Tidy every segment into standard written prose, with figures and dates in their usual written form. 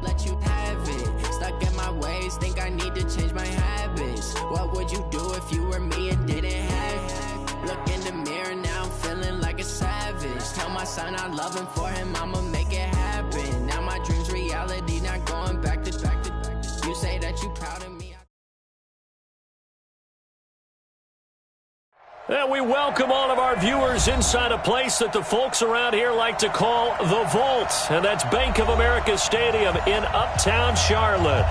let you have it. Stuck in my ways, think I need to change my habits. What would you do if you were me and didn't have it? Look in the mirror, now I'm feeling like a savage. Tell my son I love him, for him I'ma make it happen. Now my dream's reality, not going back to you say that you proud of me. And we welcome all of our viewers inside a place that the folks around here like to call the Vault. And that's Bank of America Stadium in Uptown Charlotte.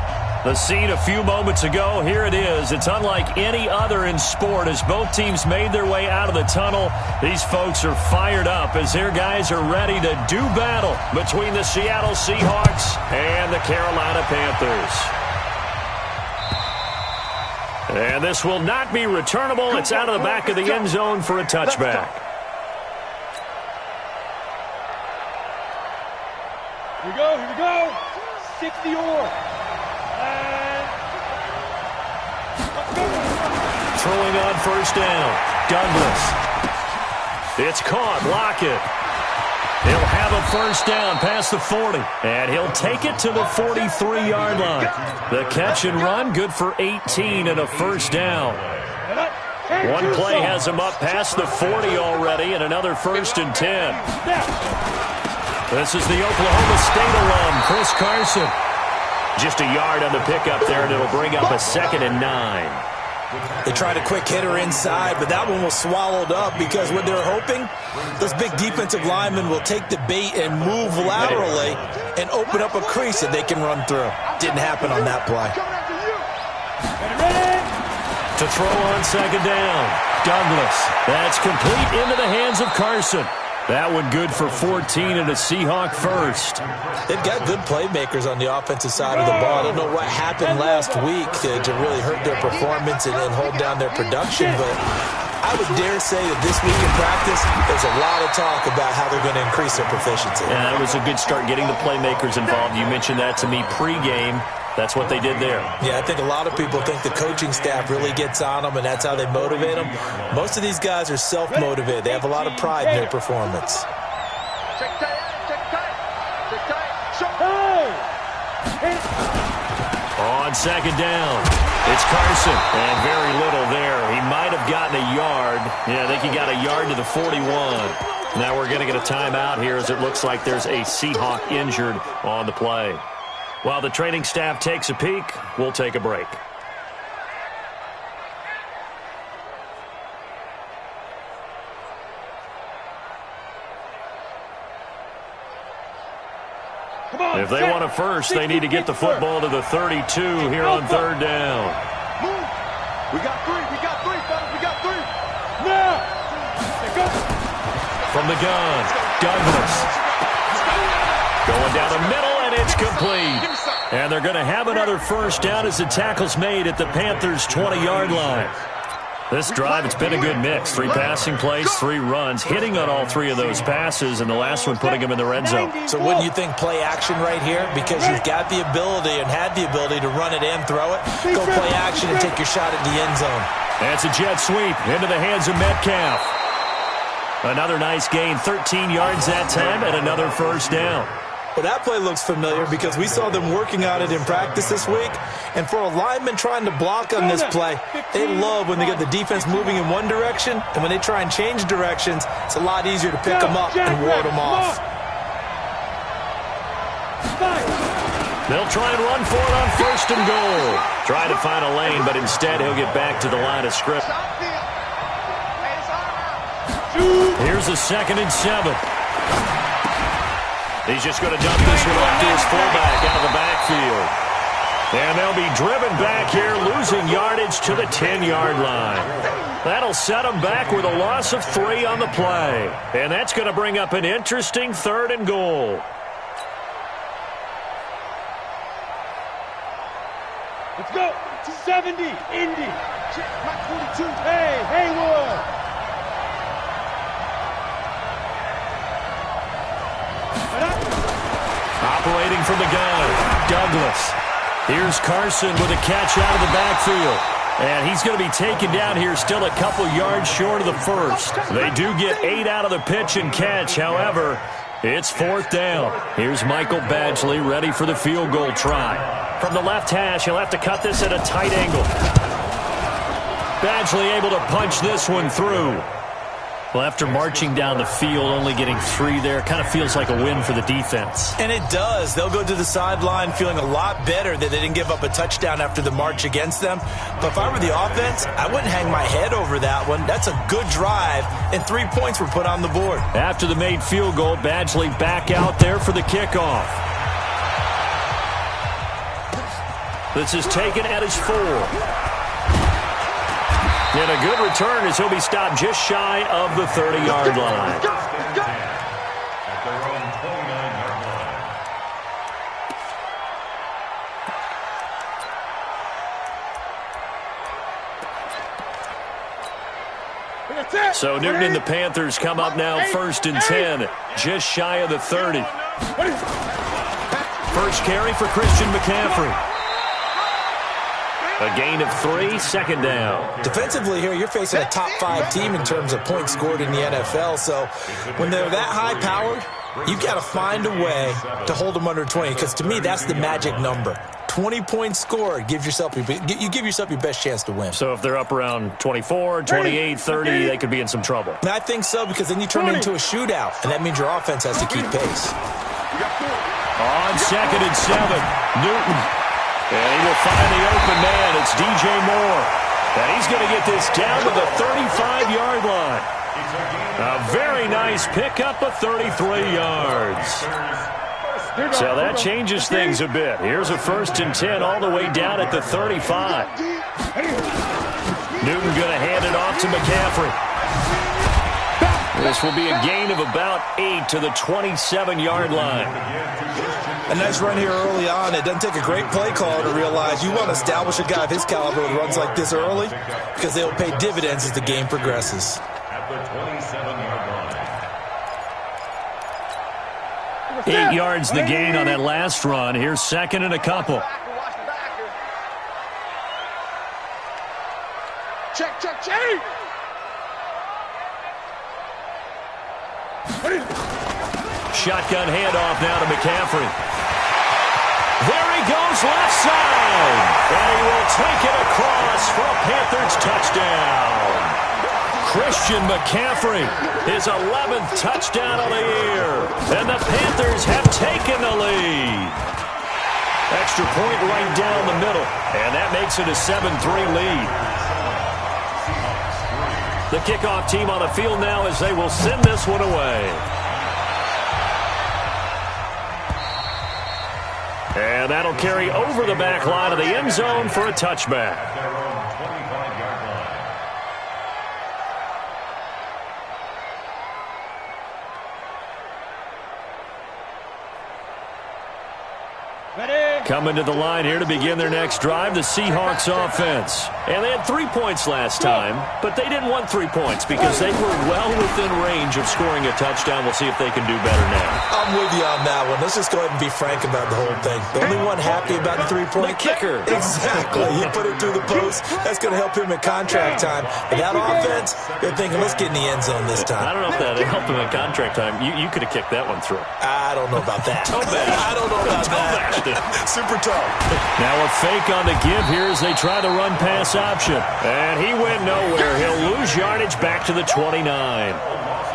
The scene a few moments ago, here it is. It's unlike any other in sport as both teams made their way out of the tunnel. These folks are fired up as their guys are ready to do battle between the Seattle Seahawks and the Carolina Panthers. And this will not be returnable. It's out of the back of the end zone for a touchback. Here we go, here we go. 60 or. Throwing on first down. Douglas. It's caught. Lockett. He'll have a first down past the 40. And he'll take it to the 43-yard line. The catch and run, good for 18 and a first down. One play has him up past the 40 already, and another first and 10. This is the Oklahoma State alum, Chris Carson. Just a yard on the pickup there, and it'll bring up a 2nd and 9. They tried a quick hitter inside, but that one was swallowed up because what they're hoping, those big defensive linemen will take the bait and move laterally and open up a crease that they can run through. Didn't happen on that play. To throw on second down, Douglas. That's complete into the hands of Carson. That one good for 14 and a Seahawk first. They've got good playmakers on the offensive side of the ball. I don't know what happened last week to really hurt their performance and hold down their production, but I would dare say that this week in practice, there's a lot of talk about how they're going to increase their proficiency. Yeah, that was a good start getting the playmakers involved. You mentioned that to me pregame. That's what they did there. Yeah, I think a lot of people think the coaching staff really gets on them, and that's how they motivate them. Most of these guys are self-motivated. They have a lot of pride in their performance. On second down, it's Carson, and very little there. He might have gotten a yard. Yeah, I think he got a yard to the 41. Now we're going to get a timeout here as it looks like there's a Seahawk injured on the play. While the training staff takes a peek, we'll take a break. If they want a first, they need to get the football to the 32 here on third down. We got three, fellas, we got three. Now! From the gun, Douglas. Going down the middle, and it's complete. And they're going to have another first down as the tackle's made at the Panthers' 20-yard line. This drive, it's been a good mix. 3 passing plays, 3 runs, hitting on all 3 of those passes, and the last one putting them in the red zone. So wouldn't you think play action right here? Because you've got the ability and had the ability to run it and throw it. Go play action and take your shot at the end zone. That's a jet sweep into the hands of Metcalf. Another nice gain, 13 yards that time, and another first down. Well, that play looks familiar because we saw them working on it in practice this week. And for a lineman trying to block on this play, they love when they get the defense moving in one direction. And when they try and change directions, it's a lot easier to pick them up and ward them off. They'll try and run for it on first and goal. Try to find a lane, but instead he'll get back to the line of scrimmage. Here's a 2nd and 7. He's just going to dump this one off to his fullback out of the backfield. And they'll be driven back here, losing yardage to the 10-yard line. That'll set them back with a loss of 3 on the play. And that's going to bring up an interesting 3rd and goal. Let's go. 70, Indy. Check, Mike 42. Hey, Haywood. Operating from the gun, Douglas. Here's Carson with a catch out of the backfield. And he's going to be taken down here still a couple yards short of the first. They do get 8 out of the pitch and catch. However, It's 4th down. Here's Michael Badgley ready for the field goal try. From the left hash, he'll have to cut this at a tight angle. Badgley able to punch this one through. Well, after marching down the field, only getting 3 there, kind of feels like a win for the defense. And it does. They'll go to the sideline feeling a lot better that they didn't give up a touchdown after the march against them. But if I were the offense, I wouldn't hang my head over that one. That's a good drive, and 3 points were put on the board. After the made field goal, Badgley back out there for the kickoff. This is taken at his 4. And a good return as he'll be stopped just shy of the 30-yard line. So Newton and the Panthers come up now 1st and 10, just shy of the 30. First carry for Christian McCaffrey. A gain of 3, 2nd down. Defensively here, you're facing a top 5 team in terms of points scored in the NFL. So when they're that high-powered, you've got to find a way to hold them under 20. Because to me, that's the magic number. 20 points scored, you give yourself your best chance to win. So if they're up around 24, 28, 30, they could be in some trouble. And I think so, because then you turn it into a shootout, and that means your offense has to keep pace. On 2nd and 7, Newton. And he will find the open man. It's DJ Moore. And he's going to get this down to the 35-yard line. A very nice pickup of 33 yards. So that changes things a bit. Here's a 1st and 10 all the way down at the 35. Newton going to hand it off to McCaffrey. This will be a gain of about 8 to the 27-yard line. A nice run here early on. It doesn't take a great play caller to realize you want to establish a guy of his caliber that runs like this early, because they will pay dividends as the game progresses. At the 27-yard line. 8 yards the gain on that last run. Here's 2nd and a couple. Check. Shotgun handoff now to McCaffrey. There he goes, left side. And he will take it across for a Panthers touchdown. Christian McCaffrey, his 11th touchdown of the year. And the Panthers have taken the lead. Extra point right down the middle. And that makes it a 7-3 lead. The kickoff team on the field now as they will send this one away. And that'll carry over the back line of the end zone for a touchback. Coming to the line here to begin their next drive, the Seahawks offense. And they had 3 points last time, but they didn't want 3 points because they were well within range of scoring a touchdown. We'll see if they can do better now. I'm with you on that one. Let's just go ahead and be frank about the whole thing. The only one happy about the 3-point kicker. Exactly. He put it through the post. That's going to help him at contract time. But that offense, they're thinking, let's get in the end zone this time. I don't know if that helped him at contract time. You could have kicked that one through. I don't know about that. I don't know about that. Super tough. Now a fake on the give here as they try the run-pass option. And he went nowhere. He'll lose yardage back to the 29.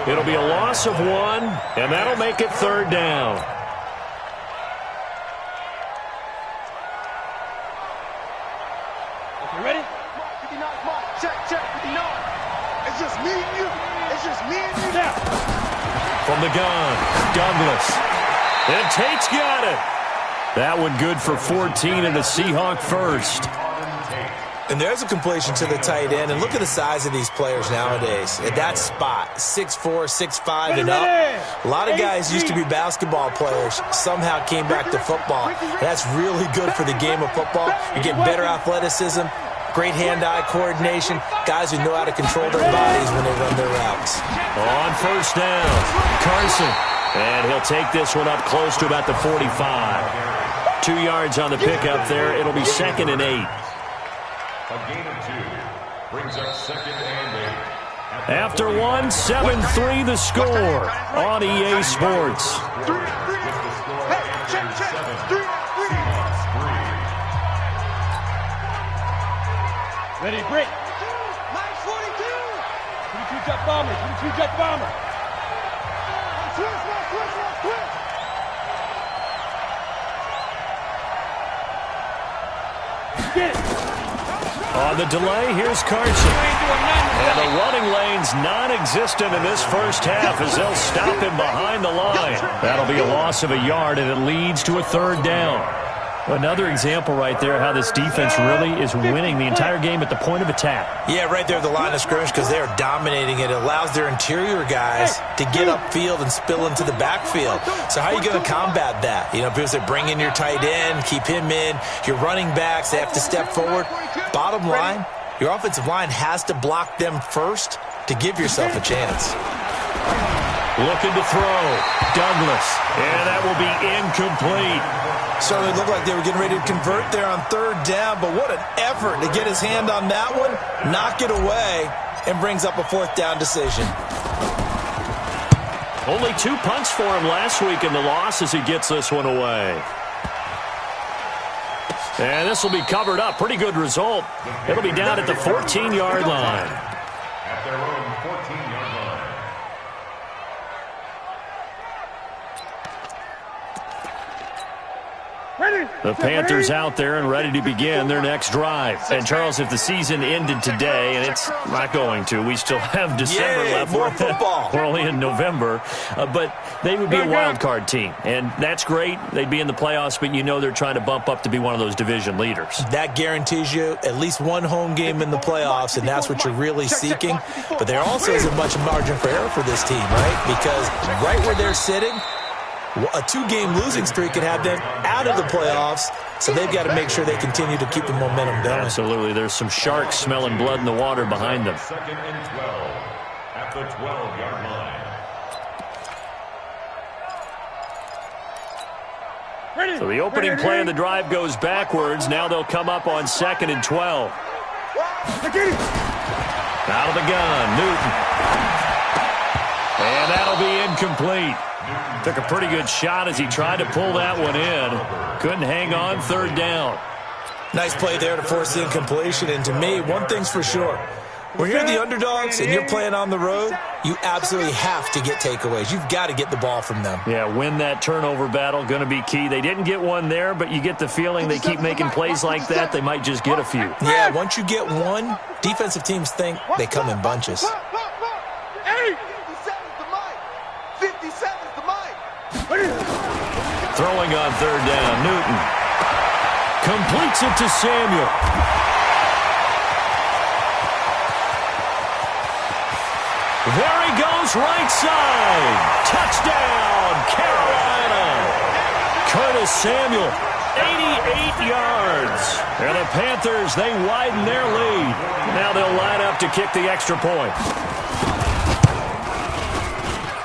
It'll be a loss of 1, and that'll make it 3rd down. You ready? 59, come on. Check, 59. It's just me and you. It's just me and you now. From the gun, Douglas. And Tate's got it. That one good for 14 and a Seahawk first. And there's a completion to the tight end. And look at the size of these players nowadays. At that spot, 6'4", 6'5", and up. A lot of guys used to be basketball players, somehow came back to football. And that's really good for the game of football. You get better athleticism, great hand-eye coordination, guys who know how to control their bodies when they run their routes. On first down, Carson. And he'll take this one up close to about the 45. 2 yards on the pickup there. It'll be 2nd and 8. A gain of 2 brings up 2nd and 8. After one, 7-3 the score on EA Sports. Ready, break. 942. 22 jet bomber. 22 jet bomber. Switch. Get it. On the delay, here's Carson. And the running lane's non-existent in this first half as they'll stop him behind the line. That'll be a loss of a yard, and it leads to a third down. Another example right there how this defense really is winning the entire game at the point of attack. Yeah, right there at the line of scrimmage because they are dominating it. It allows their interior guys to get upfield and spill into the backfield. So how are you going to combat that? You know, people say bring in your tight end, keep him in. Your running backs, they have to step forward. Bottom line, your offensive line has to block them first to give yourself a chance. Looking to throw. Douglas. And that will be incomplete. Certainly looked like they were getting ready to convert there on third down, but what an effort to get his hand on that one, knock it away, and brings up a fourth down decision. Only 2 punts for him last week in the loss as he gets this one away. And this will be covered up. Pretty good result. It'll be down at the 14-yard line. At their own 14-yard line. The Panthers out there and ready to begin their next drive. And, Charles, if the season ended today, and it's not going to, we still have December left. More football. We're only in November. But they would be a wild card team. And that's great. They'd be in the playoffs, but you know they're trying to bump up to be one of those division leaders. That guarantees you at least one home game in the playoffs, and that's what you're really seeking. But there also isn't much margin for error for this team, right? Because right where they're sitting, a 2-game losing streak could have them out of the playoffs, so they've got to make sure they continue to keep the momentum going. Absolutely. There's some sharks smelling blood in the water behind them. 2nd and 12 at the 12-yard line. So the opening play of the drive goes backwards. Now they'll come up on 2nd and 12. Out of the gun, Newton. And that'll be incomplete. Took a pretty good shot as he tried to pull that one in. Couldn't hang on, third down. Nice play there to force the incompletion. And to me, one thing's for sure. When you're the underdogs and you're playing on the road, you absolutely have to get takeaways. You've got to get the ball from them. Yeah, win that turnover battle, going to be key. They didn't get one there, but you get the feeling they keep making plays like that, they might just get a few. Yeah, once you get one, defensive teams think they come in bunches. Throwing on third down, Newton. Completes it to Samuel. There he goes, right side. Touchdown, Carolina. Curtis Samuel, 88 yards. And the Panthers, they widen their lead. Now they'll line up to kick the extra point.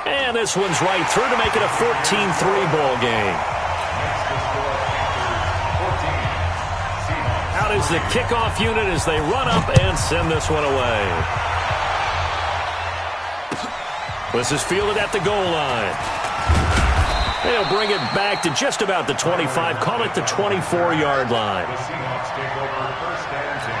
And this one's right through to make it a 14-3 ball game. Out is the kickoff unit as they run up and send this one away. This is fielded at the goal line. They'll bring it back to just about the 25. Call it the 24-yard line. The Seahawks take over 1st and 10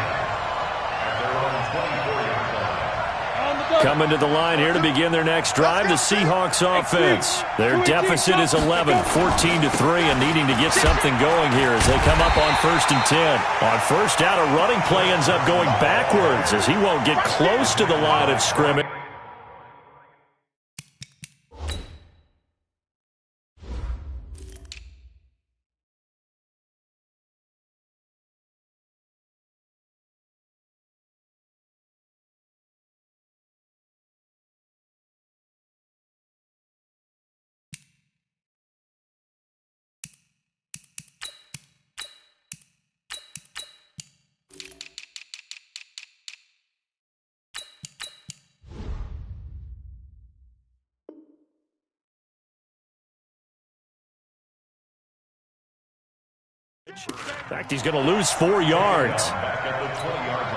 at their own 24-yard line. Coming to the line here to begin their next drive, the Seahawks offense. Their deficit is 11, 14-3, and needing to get something going here as they come up on 1st and 10. On first down, a running play ends up going backwards as he won't get close to the line of scrimmage. In fact, he's going to lose 4 yards. Back at the 20-yard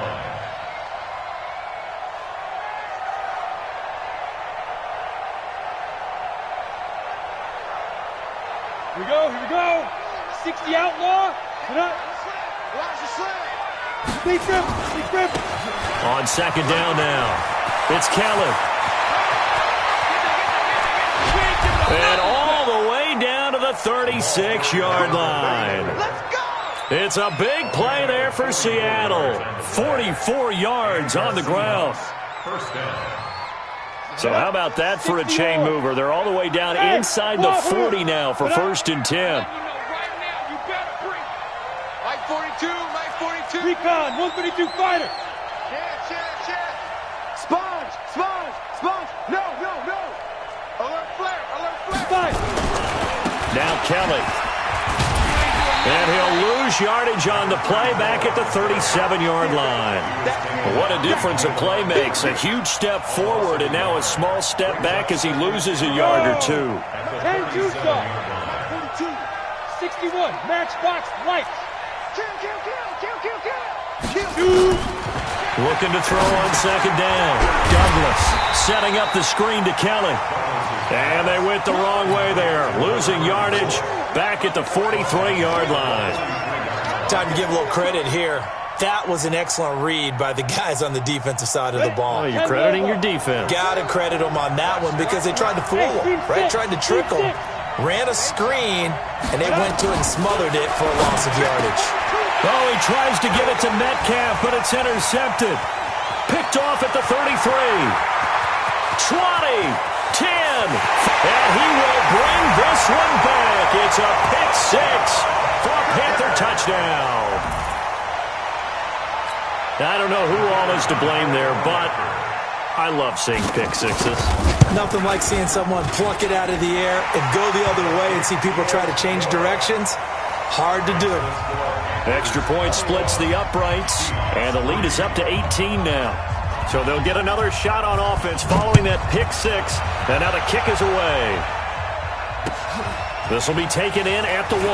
Here we go, here we go. 60 outlaw. Sit up. Sleep grip, sleep grip. On second down now. It's Kelly. And all the way down to the 36-yard line. Let's go. It's a big play there for Seattle. 44 yards on the ground. First down. So how about that for a chain mover? They're all the way down inside the 40 now for 1st and 10. Mike 42, Mike 42. Recon, 132 fighter. Sponge, sponge, sponge. No, no, no. Alert flare, alert flare. Now Kelly. And he'll lose yardage on the play back at the 37-yard line. What a difference a play makes. A huge step forward and now a small step back as he loses a yard or two. 10-2 stop. 42, 61, matchbox lights. Kill. Looking to throw on second down. Douglas setting up the screen to Kelly. And they went the wrong way there. Losing yardage back at the 43-yard line. Time to give a little credit here. That was an excellent read by the guys on the defensive side of the ball. Oh, you're crediting your defense. Got to credit them on that one because they tried to fool them, right? Tried to trick them. Ran a screen, and they went to it and smothered it for a loss of yardage. Oh, he tries to get it to Metcalf, but it's intercepted. Picked off at the 33. 20, 10, and he will bring this one back. It's a pick six for a Panther touchdown. I don't know who all is to blame there, but I love seeing pick sixes. Nothing like seeing someone pluck it out of the air and go the other way and see people try to change directions. Hard to do. Extra point splits the uprights, and the lead is up to 18 now. So they'll get another shot on offense following that pick six, and now the kick is away. This will be taken in at the 1.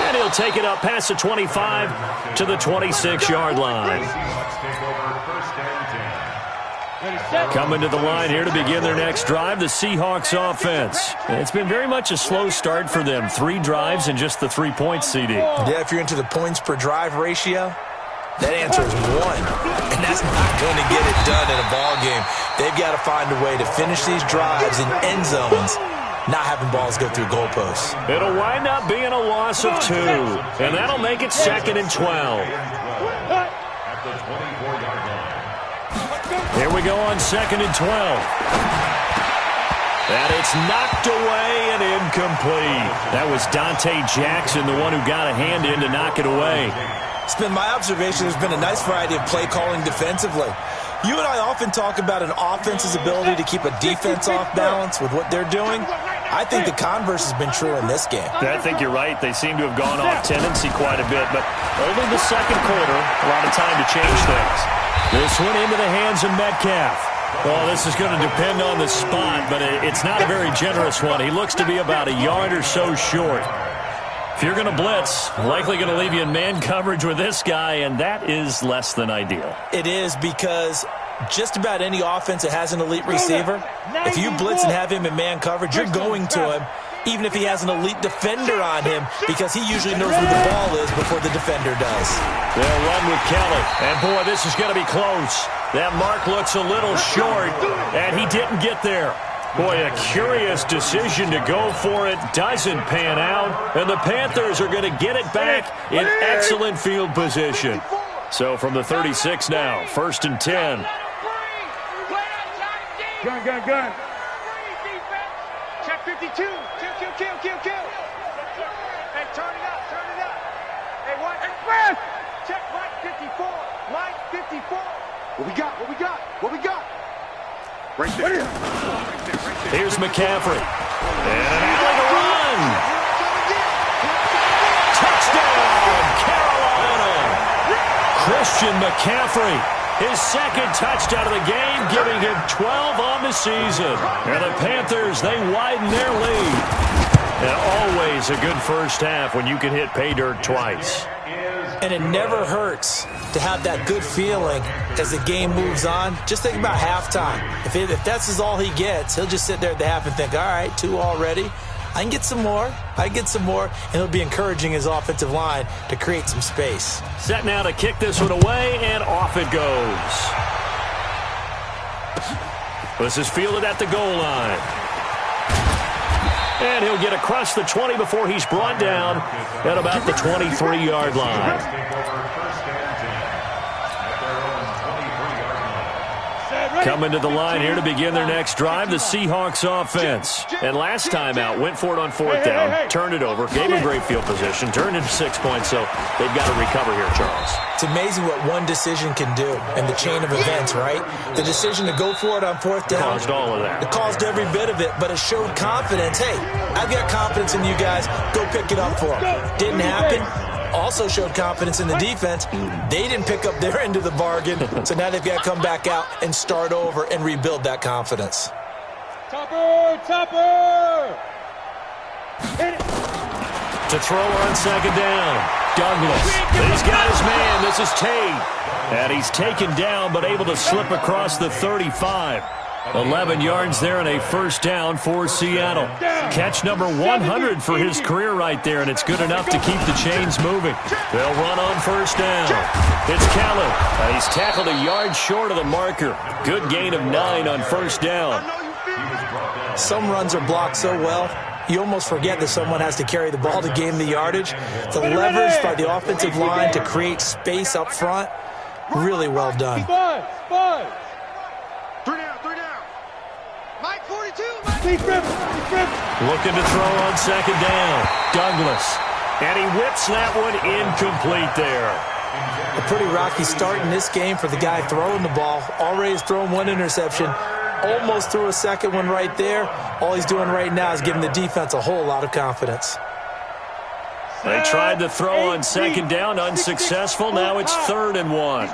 And he'll take it up past the 25 to the 26-yard line. Coming to the line here to begin their next drive, the Seahawks offense. It's been very much a slow start for them. 3 drives and just the 3 points, CD. Yeah, if you're into the points per drive ratio, that answer is 1. And that's not going to get it done in a ball game. They've got to find a way to finish these drives in end zones, not having balls go through goalposts. It'll wind up being a loss of 2, and that'll make it 2nd and 12. At the 24-yard line. Here we go on 2nd and 12. And it's knocked away and incomplete. That was Dante Jackson, the one who got a hand in to knock it away. It's been my observation there's been a nice variety of play calling defensively. You and I often talk about an offense's ability to keep a defense off balance with what they're doing. I think the converse has been true in this game. I think you're right. They seem to have gone off tendency quite a bit, but only the second quarter, a lot of time to change things. This one into the hands of Metcalf. Well, this is going to depend on the spot, but it's not a very generous one. He looks to be about a yard or so short. If you're going to blitz, likely going to leave you in man coverage with this guy, and that is less than ideal. It is because just about any offense that has an elite receiver, if you blitz and have him in man coverage, you're going to him, even if he has an elite defender on him, because he usually knows where the ball is before the defender does. They'll run with Kelly, and boy, this is going to be close. That mark looks a little short, and he didn't get there. Boy, a curious decision to go for it. Doesn't pan out. And the Panthers are going to get it back in excellent field position. So from the 36 now, 1st and 10. Gun. Check 52. Kill. Hey, turn it up. Hey, what? Express! Check line 54. Line 54. What we got? Right there. Here's McCaffrey. And an alley to run. Touchdown, Carolina. Christian McCaffrey, his 2nd touchdown of the game, giving him 12 on the season. And the Panthers, they widen their lead. And always a good first half when you can hit pay dirt twice. Is And it never hurts to have that good feeling as the game moves on. Just think about halftime. If that's all he gets, he'll just sit there at the half and think, all right, 2 already. I can get some more. And he'll be encouraging his offensive line to create some space. Set now to kick this one away, and off it goes. This is fielded at the goal line. And he'll get across the 20 before he's brought down at about the 23-yard line. Coming to the line here to begin their next drive, the Seahawks offense. And last time out, went for it on 4th down, turned it over, gave him great field position, turned into 6 points, so they've got to recover here, Charles. It's amazing what one decision can do in the chain of events, right? The decision to go for it on 4th down. Caused all of that. It caused every bit of it, but it showed confidence. Hey, I've got confidence in you guys. Go pick it up for them. Didn't happen. Also showed confidence in the defense. They didn't pick up their end of the bargain, so now they've got to come back out and start over and rebuild that confidence. Topper! Hit it! To throw on 2nd down, Douglas. He's got his man. This is Tate. And he's taken down but able to slip across the 35. 11 yards there and a 1st down for Seattle. Catch number 100 for his career right there, and it's good enough to keep the chains moving. They'll run on 1st down. It's Callan. He's tackled a yard short of the marker. Good gain of 9 on 1st down. Some runs are blocked so well, you almost forget that someone has to carry the ball to gain the yardage. The leverage by the offensive line to create space up front, really well done. Looking to throw on 2nd down. Douglas. And he whips that one incomplete there. A pretty rocky start in this game for the guy throwing the ball. Already has thrown 1 interception. Almost threw a 2nd one right there. All he's doing right now is giving the defense a whole lot of confidence. They tried to throw on 2nd down, unsuccessful. Now it's 3rd and 1.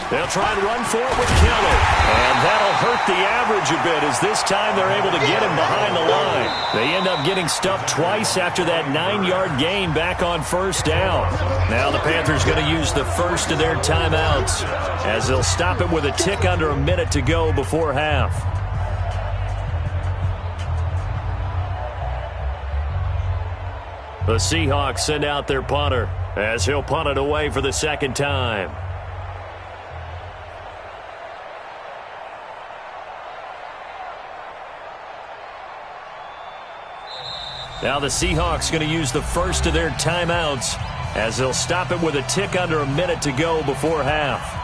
They'll try and run for it with Kelly. And that'll hurt the average a bit as this time they're able to get him behind the line. They end up getting stuffed twice after that 9-yard gain back on 1st down. Now the Panthers going to use the first of their timeouts as they'll stop it with a tick under a minute to go before half. The Seahawks send out their punter as he'll punt it away for the 2nd time. Now the Seahawks going to use the first of their timeouts as they'll stop it with a tick under a minute to go before half.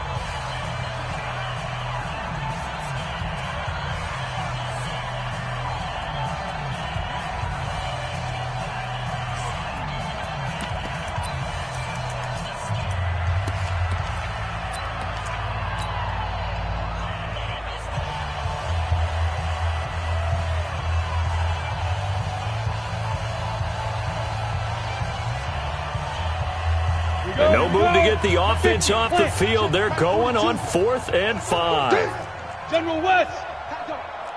No move to get the offense off the field. They're going on 4th and 5. General West.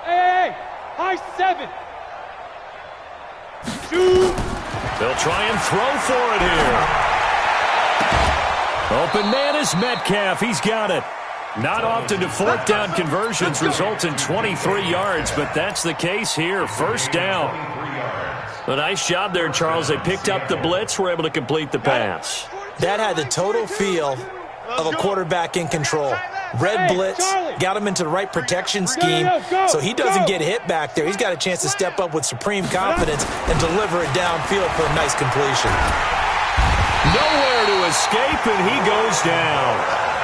Hey, high 7. Shoot. They'll try and throw for it here. Open man is Metcalf. He's got it. Not often do 4th down conversions result in 23 yards, but that's the case here. 1st down. A nice job there, Charles. They picked up the blitz, were able to complete the pass. That had the total feel of a quarterback in control. Red blitz, got him into the right protection scheme, so he doesn't get hit back there. He's got a chance to step up with supreme confidence and deliver it downfield for a nice completion. Nowhere to escape, and he goes down.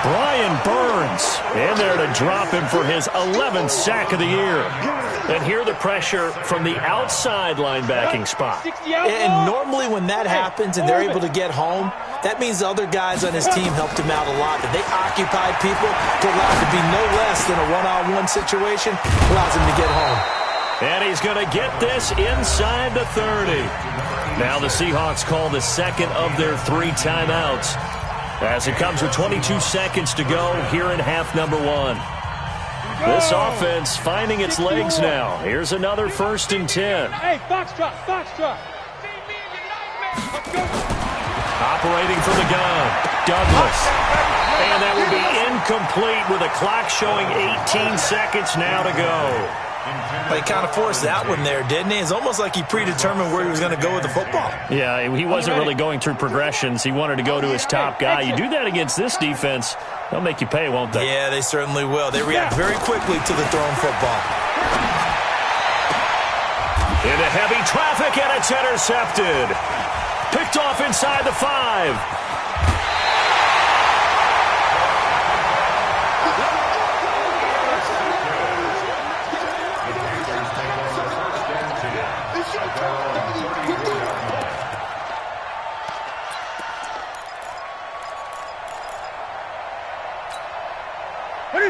Brian Burns in there to drop him for his 11th sack of the year. And here the pressure from the outside linebacking spot. And normally when that happens and they're able to get home, that means the other guys on his team helped him out a lot. That they occupied people to allow it to be no less than a one-on-one situation, allows him to get home. And he's going to get this inside the 30. Now the Seahawks call the 2nd of their 3 timeouts as it comes with 22 seconds to go here in half number 1. This offense finding its legs now. Here's another 1st and 10. Hey, Foxtrot. Operating from the gun, Douglas. And that will be incomplete with a clock showing 18 seconds now to go. He kind of forced that one there, didn't he? It's almost like he predetermined where he was going to go with the football. Yeah, he wasn't really going through progressions. He wanted to go to his top guy. You do that against this defense, they'll make you pay, won't they? Yeah, they certainly will. They react very quickly to the thrown football. Into heavy traffic, and it's intercepted. Picked off inside the 5.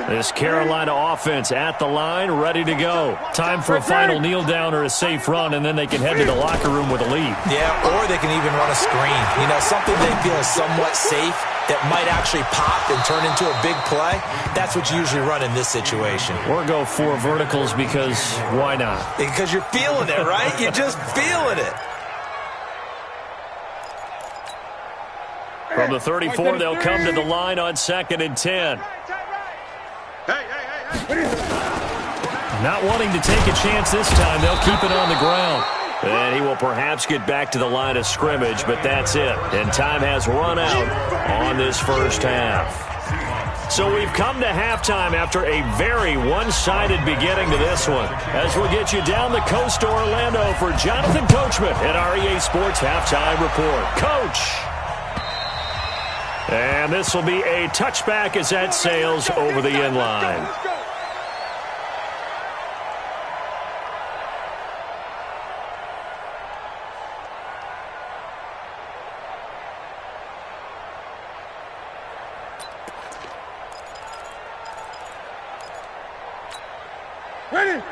This Carolina offense at the line, ready to go. Time for a final kneel down or a safe run, and then they can head to the locker room with a lead. Yeah, or they can even run a screen. You know, something they feel is somewhat safe that might actually pop and turn into a big play. That's what you usually run in this situation. Or go 4 verticals because why not? Because you're feeling it, right? You're just feeling it. From the 34, they'll come to the line on 2nd and 10. Not wanting to take a chance this time, they'll keep it on the ground. And he will perhaps get back to the line of scrimmage, but that's it. And time has run out on this first half. So we've come to halftime after a very one-sided beginning to this one. As we'll get you down the coast to Orlando for Jonathan Coachman at our EA Sports Halftime Report. Coach! And this will be a touchback as that sails over the end line.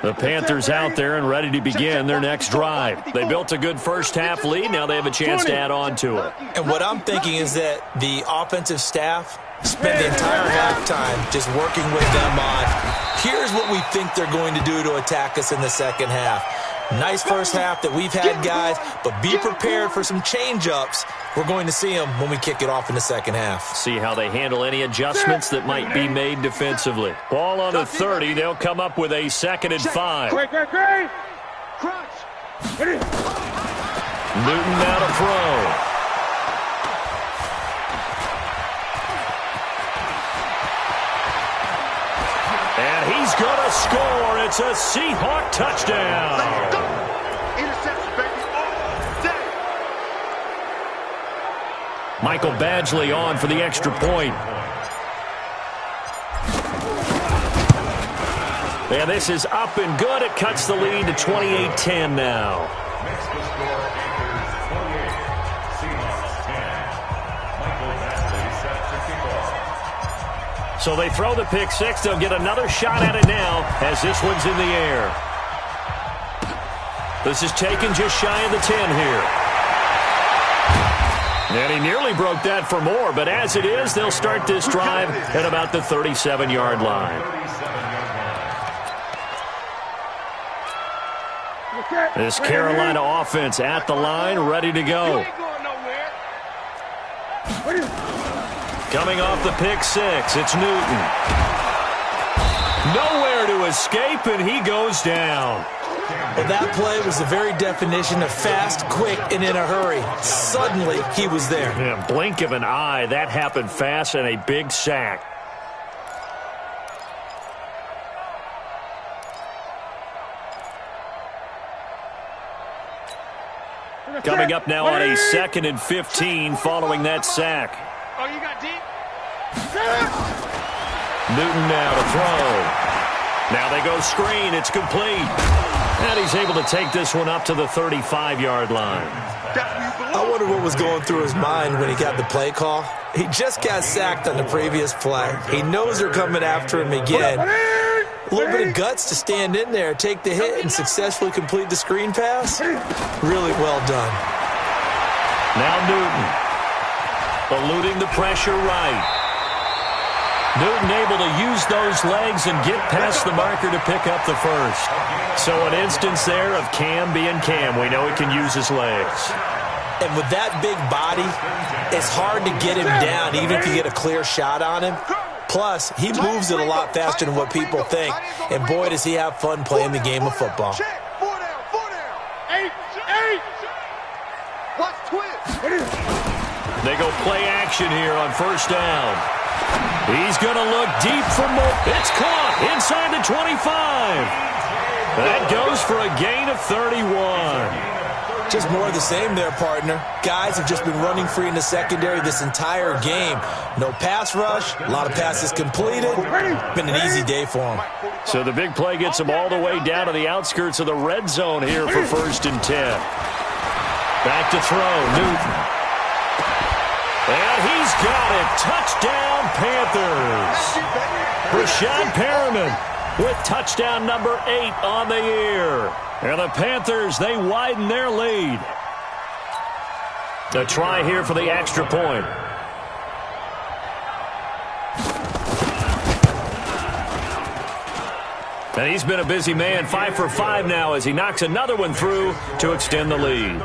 The Panthers out there and ready to begin their next drive. They built a good first-half lead. Now they have a chance to add on to it. And what I'm thinking is that the offensive staff spent the entire halftime just working with them on, here's what we think they're going to do to attack us in the second half. Nice first half that we've had, guys, but be prepared for some change-ups. We're going to see them when we kick it off in the second half. See how they handle any adjustments that might be made defensively. Ball on the 30. They'll come up with a 2nd and 5. Great. Crunch. Newton now to throw. And he's going to score. It's a Seahawk touchdown. Interception, baby, all day. Michael Badgley on for the extra point. And this is up and good. It cuts the lead to 28-10 now. Makes the score Panthers 28, Seahawks 10. Michael Badgley set to kick off. So they throw the pick 6. They'll get another shot at it now as this one's in the air. This is taken just shy of the 10 here. And he nearly broke that for more, but as it is, they'll start this drive at about the 37-yard line. This Carolina offense at the line, ready to go. Coming off the pick 6, it's Newton. Nowhere to escape, and he goes down. Well, that play was the very definition of fast, quick, and in a hurry. Suddenly, he was there. Yeah, blink of an eye, that happened fast, and a big sack. Coming up now on a 2nd and 15 following that sack. Oh, you got deep? Newton now to throw. Now they go screen. It's complete. And he's able to take this one up to the 35-yard line. I wonder what was going through his mind when he got the play call. He just got sacked on the previous play. He knows they're coming after him again. A little bit of guts to stand in there, take the hit, and successfully complete the screen pass. Really well done. Now Newton, eluding the pressure right. Newton able to use those legs and get past the marker to pick up the first. So an instance there of Cam being Cam. We know he can use his legs. And with that big body, it's hard to get him down, even if you get a clear shot on him. Plus, he moves it a lot faster than what people think. And boy, does he have fun playing the game of football. 4 down. 8. Watch twist. They go play action here on first down. He's going to look deep for more. It's caught inside the 25. That goes for a gain of 31. Just more of the same there, partner. Guys have just been running free in the secondary this entire game. No pass rush, a lot of passes completed. Been an easy day for them. So the big play gets them all the way down to the outskirts of the red zone here for 1st and 10. Back to throw, Newton. And he's got it. Touchdown, Panthers. Rashad Perriman with touchdown number 8 on the year. And the Panthers, they widen their lead. A try here for the extra point. And he's been a busy man, 5 for 5 now as he knocks another one through to extend the lead.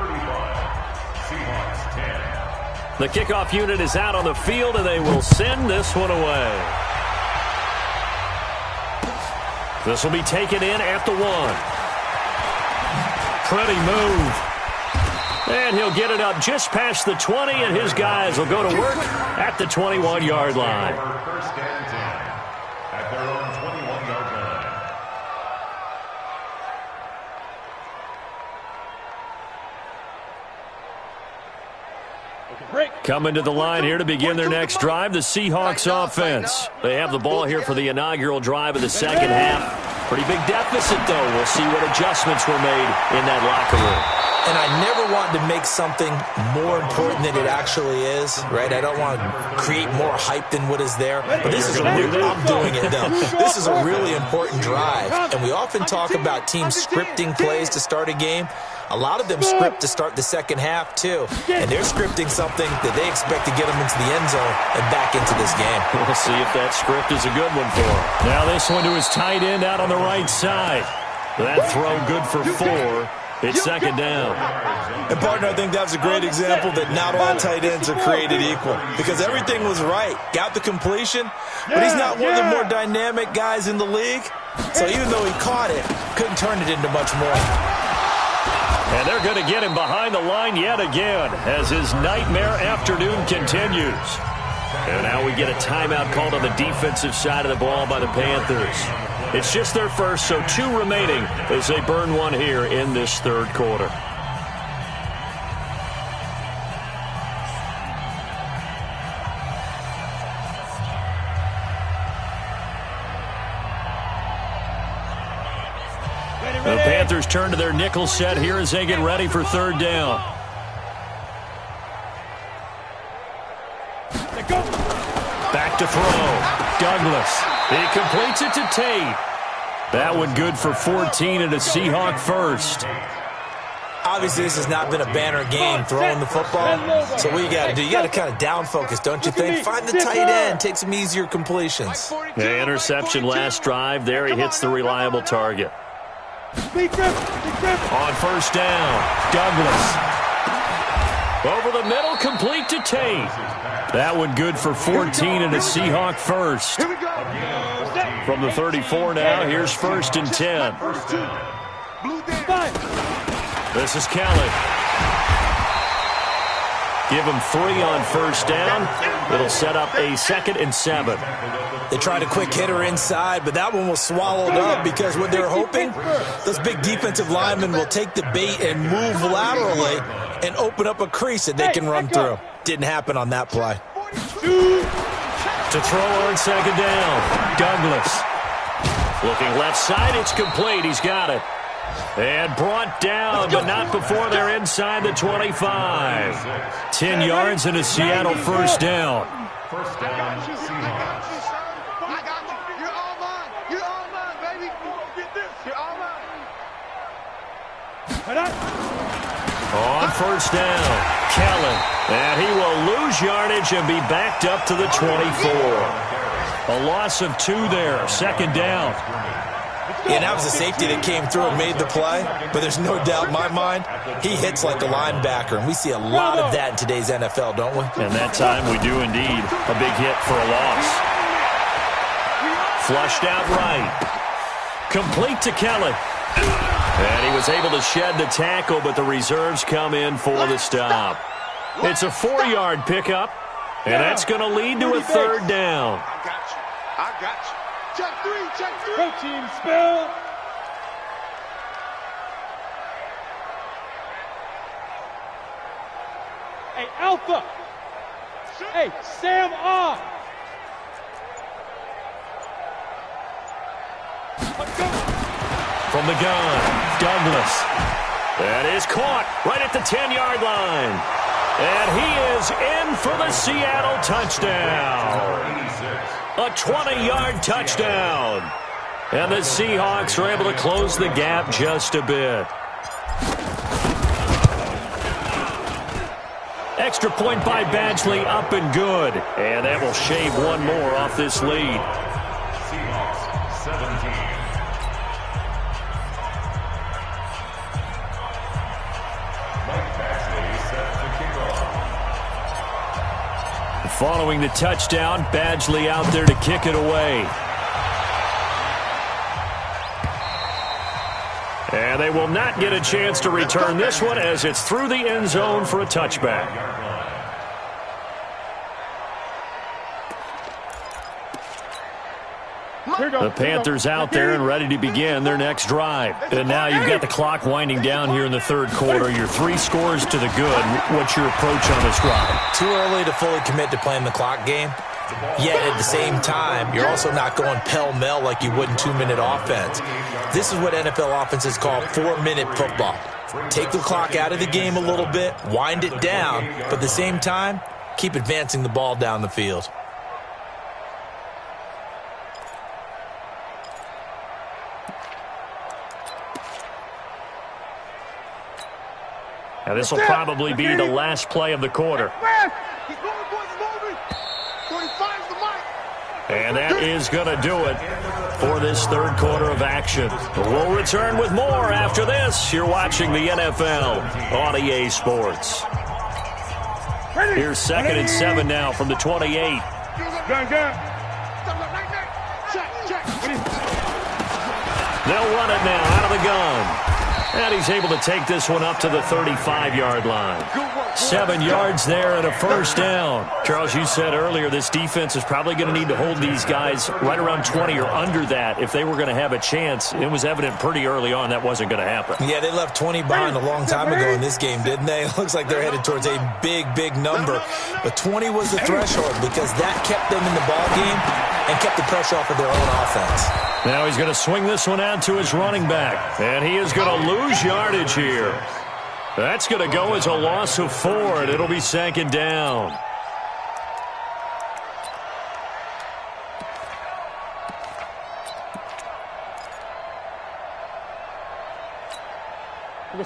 The kickoff unit is out on the field, and they will send this one away. This will be taken in at the 1. Pretty move. And he'll get it up just past the 20, and his guys will go to work at the 21-yard line. 1st and 10 at their own 21-yard line. Coming to the line here to begin their next drive, the Seahawks offense. They have the ball here for the inaugural drive of the second half. Pretty big deficit, though. We'll see what adjustments were made in that locker room. And I never want to make something more important than it actually is, right? I don't want to create more hype than what is there. But this is I'm doing it, though. This is a really important drive. And we often talk about teams scripting plays to start a game. A lot of them script to start the second half, too. And they're scripting something that they expect to get them into the end zone and back into this game. We'll see if that script is a good one for him. Now this one to his tight end out on the right side. That throw good for 4. It's second down. And, partner, I think that's a great example that not all tight ends are created equal. Because everything was right. Got the completion, but he's not one of the more dynamic guys in the league. So even though he caught it, couldn't turn it into much more. And they're going to get him behind the line yet again as his nightmare afternoon continues. And now we get a timeout called on the defensive side of the ball by the Panthers. It's just their first, so 2 remaining as they burn one here in this third quarter. The Panthers turn to their nickel set here as they get ready for third down. Back to throw. Douglas. He completes it to Tate. That one good for 14 and a Seahawk first. Obviously, this has not been a banner game throwing the football. So what you got to do, you got to kind of down focus, don't you think? Find the tight end, take some easier completions. The interception last drive. There he hits the reliable target. On first down, Douglas. Over the middle, complete to Tate. That one good for 14 and a Seahawk first. From the 34 now, here's 1st and 10. This is Kelly. Give him 3 on first down. It'll set up a 2nd and 7. They tried a quick hitter inside, but that one was swallowed up because what they're hoping, those big defensive linemen will take the bait and move laterally and open up a crease that they can run through. Didn't happen on that play. To throw on second down, Douglas. Looking left side, it's complete. He's got it. And brought down, but not before they're inside the 25. 10 yards and a Seattle first down. First down, Seahawks. I got you. You're all mine. You're all mine, baby. Get this. You're all mine. On first down, Kellen. And he will lose yardage and be backed up to the 24. A loss of 2 there, second down. Yeah, that was a safety that came through and made the play, but there's no doubt in my mind, he hits like a linebacker, and we see a lot of that in today's NFL, don't we? And that time we do indeed. A big hit for a loss. Flushed out right. Complete to Kelly. And he was able to shed the tackle, but the reserves come in for the stop. It's a 4-yard pickup, and that's going to lead to a third down. I got you. I got you. Check three, check three. Protein spill. Hey, Alpha. Hey, Sam off. From the gun, Douglas. That is caught right at the 10-yard line. And he is in for the Seattle touchdown. A 20-yard touchdown. And the Seahawks are able to close the gap just a bit. Extra point by Badgley, up and good. And that will shave one more off this lead. Seahawks 17. Following the touchdown, Badgley out there to kick it away. And they will not get a chance to return this one as it's through the end zone for a touchback. The Panthers out there and ready to begin their next drive. And now you've got the clock winding down here in the third quarter. You're 3 scores to the good. What's your approach on this drive? Too early to fully commit to playing the clock game. Yet at the same time, you're also not going pell-mell like you would in 2-minute offense. This is what NFL offenses call 4-minute football. Take the clock out of the game a little bit, wind it down, but at the same time, keep advancing the ball down the field. Now this will probably be the last play of the quarter. And that is going to do it for this third quarter of action. We'll return with more after this. You're watching the NFL on EA Sports. Here's 2nd and 7 now from the 28. They'll run it now out of the gun. And he's able to take this one up to the 35-yard line. 7 yards there and a first down. Charles, you said earlier this defense is probably going to need to hold these guys right around 20 or under that if they were going to have a chance. It was evident pretty early on that wasn't going to happen. Yeah, they left 20 behind a long time ago in this game, didn't they? It looks like they're headed towards a big, big number. But 20 was the threshold because that kept them in the ball game and kept the pressure off of their own offense. Now he's going to swing this one out to his running back. And he is going to lose yardage here. That's going to go as a loss of 4, and it'll be 2nd down.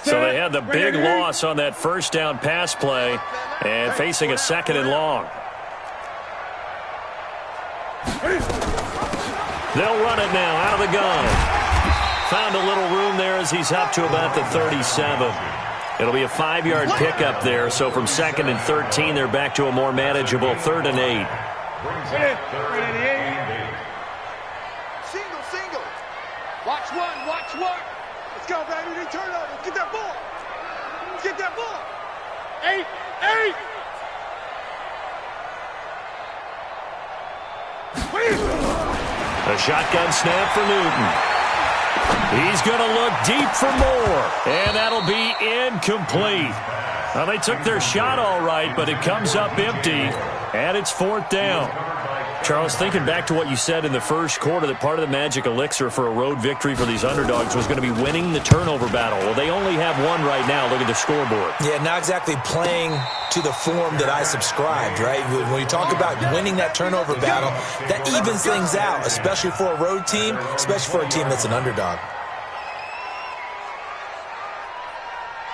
So they had the big loss on that first down pass play and facing a 2nd and long. They'll run it now out of the gun. Found a little room there as he's up to about the 37. It'll be a 5-yard pickup there. So from 2nd and 13, they're back to a more manageable 3rd and 8. Single, single. Watch one, watch one. Let's go, baby. They turn over. Let's get that ball. Let's get that ball. 8, 8. A shotgun snap for Newton. He's going to look deep for more, and that'll be incomplete. Well, they took their shot all right, but it comes up empty, and it's 4th down. Charles, thinking back to what you said in the first quarter, that part of the magic elixir for a road victory for these underdogs was going to be winning the turnover battle. Well, they only have one right now. Look at the scoreboard. Yeah, not exactly playing to the form that I subscribed, right? When you talk about winning that turnover battle, that evens things out, especially for a road team, especially for a team that's an underdog.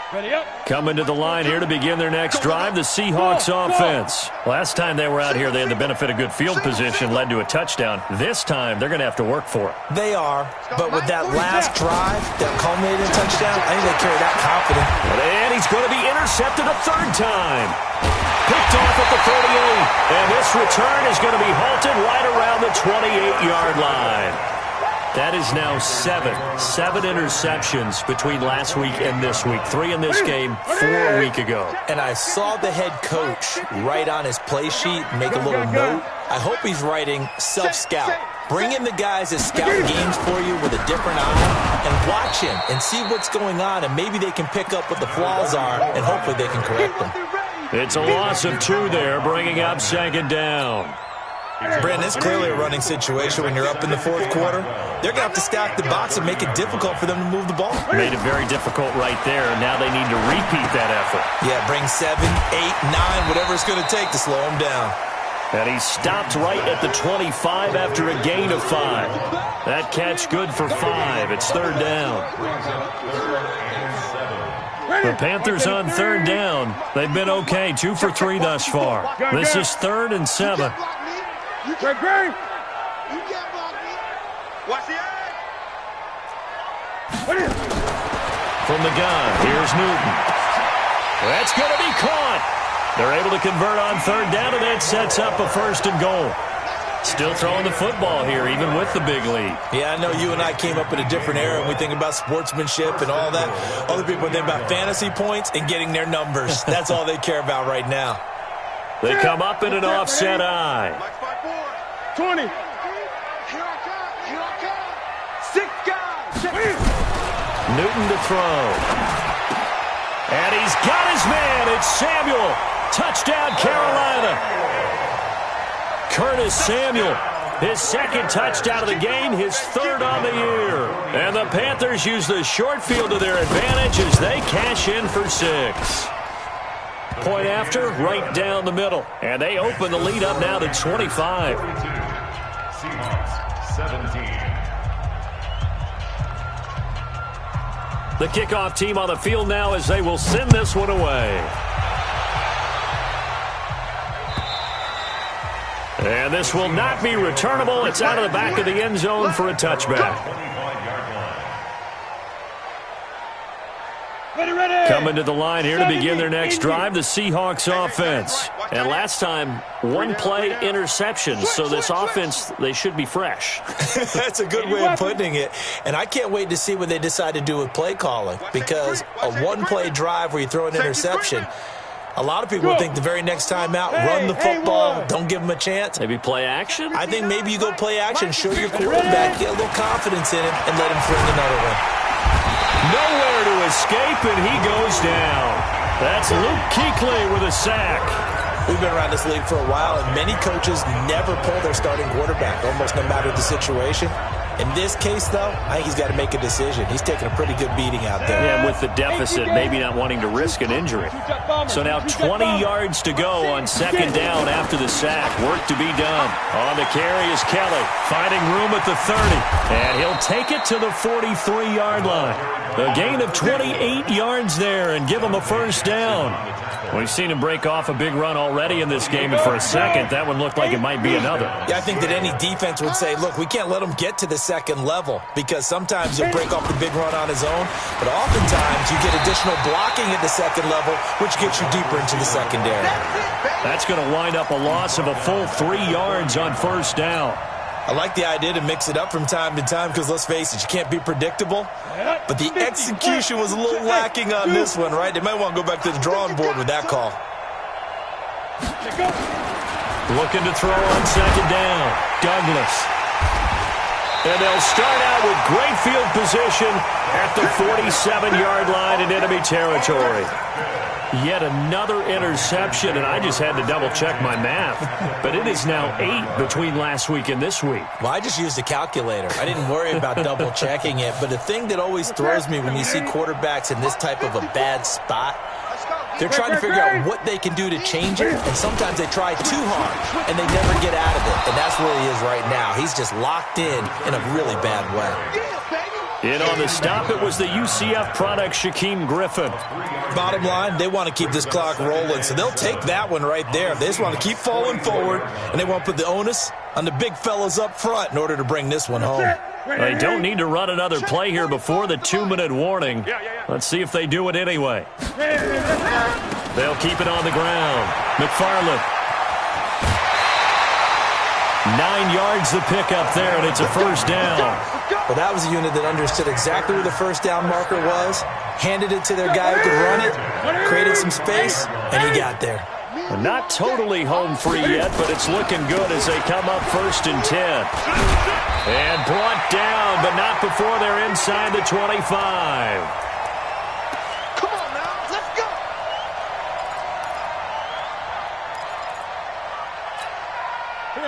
Ready up. Coming to the line here to begin their next drive, the Seahawks offense. Last time they were out here, they had the benefit of good field position, led to a touchdown. This time, they're going to have to work for it. They are, but with that last drive that culminated in touchdown, I think they carry that confidence. And he's going to be intercepted a third time. Picked off at the 38, and this return is going to be halted right around the 28-yard line. That is now seven interceptions between last week and this week. 3 in this game, 4 a week ago. And I saw the head coach write on his play sheet, make a little note. I hope he's writing self-scout. Bring in the guys that scout games for you with a different eye and watch him and see what's going on, and maybe they can pick up what the flaws are, and hopefully they can correct them. It's a loss of 2 there, bringing up second down. Brandon, it's clearly a running situation when you're up in the fourth quarter. They're going to have to stack the box and make it difficult for them to move the ball. Made it very difficult right there. Now they need to repeat that effort. Yeah, bring 7, 8, 9, whatever it's going to take to slow them down. And he stopped right at the 25 after a gain of 5. That catch good for 5. It's third down. The Panthers on third down. They've been okay, 2 for 3 thus far. This is 3rd and 7. You can't block me. Watch the eye. From the gun, here's Newton. That's going to be caught. They're able to convert on third down, and that sets up a 1st and goal. Still throwing the football here, even with the big lead. Yeah, I know you and I came up in a different era, and we think about sportsmanship and all that. Other people think about fantasy points and getting their numbers. That's all they care about right now. They come up in an offset eye. 20. Here I come. 6 guys. Newton to throw. And he's got his man. It's Samuel. Touchdown, Carolina. Curtis Samuel, his 2nd touchdown of the game, his 3rd on the year. And the Panthers use the short field to their advantage as they cash in for 6. Point after, right down the middle. And they open the lead up now to 25. Seahawks 17. The kickoff team on the field now as they will send this one away. And this will not be returnable. It's out of the back of the end zone for a touchback. Coming to the line here to begin their next drive, the Seahawks offense. And last time, 1 play interception. So this offense, they should be fresh. That's a good way of putting it. And I can't wait to see what they decide to do with play calling, because a 1-play drive where you throw an interception, a lot of people think the very next time out, run the football, don't give them a chance. Maybe play action? I think maybe you go play action, show your quarterback, get a little confidence in him, and let him fling another one. Nowhere to escape, and he goes down. That's Luke Kuechly with a sack. We've been around this league for a while, and many coaches never pull their starting quarterback, almost no matter the situation. In this case, though, I think he's got to make a decision. He's taking a pretty good beating out there. Yeah, with the deficit, maybe not wanting to risk an injury. So now 20 yards to go on 2nd down after the sack. Work to be done. On the carry is Kelly, finding room at the 30. And he'll take it to the 43-yard line. A gain of 28 yards there and give him a 1st down. We've seen him break off a big run already in this game, and for a second, that one looked like it might be another. Yeah, I think that any defense would say, look, we can't let him get to the 2nd level, because sometimes he'll break off the big run on his own, but oftentimes you get additional blocking at the 2nd level, which gets you deeper into the secondary. That's going to wind up a loss of a full 3 yards on 1st down. I like the idea to mix it up from time to time because, let's face it, you can't be predictable. But the execution was a little lacking on this one, right? They might want to go back to the drawing board with that call. Looking to throw on 2nd down. Douglas. And they'll start out with great field position at the 47-yard line in enemy territory. Yet another interception, and I just had to double-check my math. But it is now 8 between last week and this week. Well, I just used a calculator. I didn't worry about double-checking it. But the thing that always throws me when you see quarterbacks in this type of a bad spot, they're trying to figure out what they can do to change it, and sometimes they try too hard, and they never get out of it. And that's where he is right now. He's just locked in a really bad way. In on the stop, it was the UCF product, Shaquem Griffin. Bottom line, they want to keep this clock rolling, so they'll take that one right there. They just want to keep falling forward, and they want to put the onus on the big fellas up front in order to bring this one home. They don't need to run another play here before the 2-minute warning. Let's see if they do it anyway. They'll keep it on the ground. McFarland. 9 yards the pickup there, and it's a first down. Well, that was a unit that understood exactly where the first down marker was, handed it to their guy who could run it, created some space, and he got there. Not totally home free yet, but it's looking good as they come up 1st and 10. And brought down, but not before they're inside the 25. Come on now, let's go.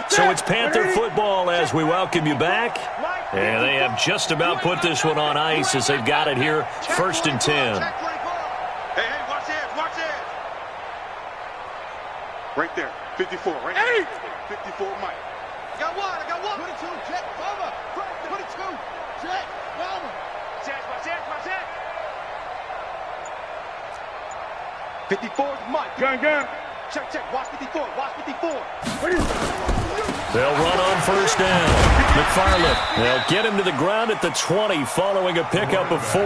So it's Panther football as we welcome you back. And they have just about put this one on ice as they've got it here, 1st and 10. Hey, watch it. Right there, 54, right there. 54, Mike. I got one. 22, check, over. 22, check, over. Check. 54 is Mike. Gun. Check, watch 54. They'll run on 1st down. McFarland, they'll get him to the ground at the 20 following a pickup of 4.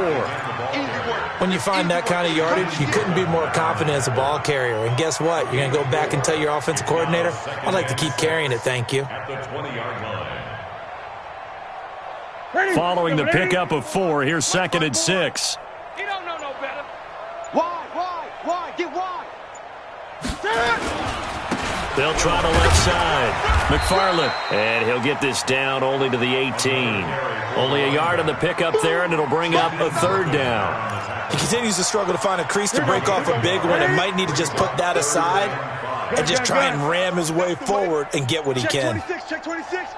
When you find that kind of yardage, you couldn't be more confident as a ball carrier. And guess what? You're going to go back and tell your offensive coordinator, I'd like to keep carrying it, thank you. Following the pickup of 4, here's 2nd and 6. He don't know no better. Why? Get wide. They'll try the left side. McFarland, and he'll get this down only to the 18. Only a yard on the pickup there, and it'll bring up a 3rd down. He continues to struggle to find a crease to break off a big one and might need to just put that aside and just try and ram his way forward and get what he can. Check 26.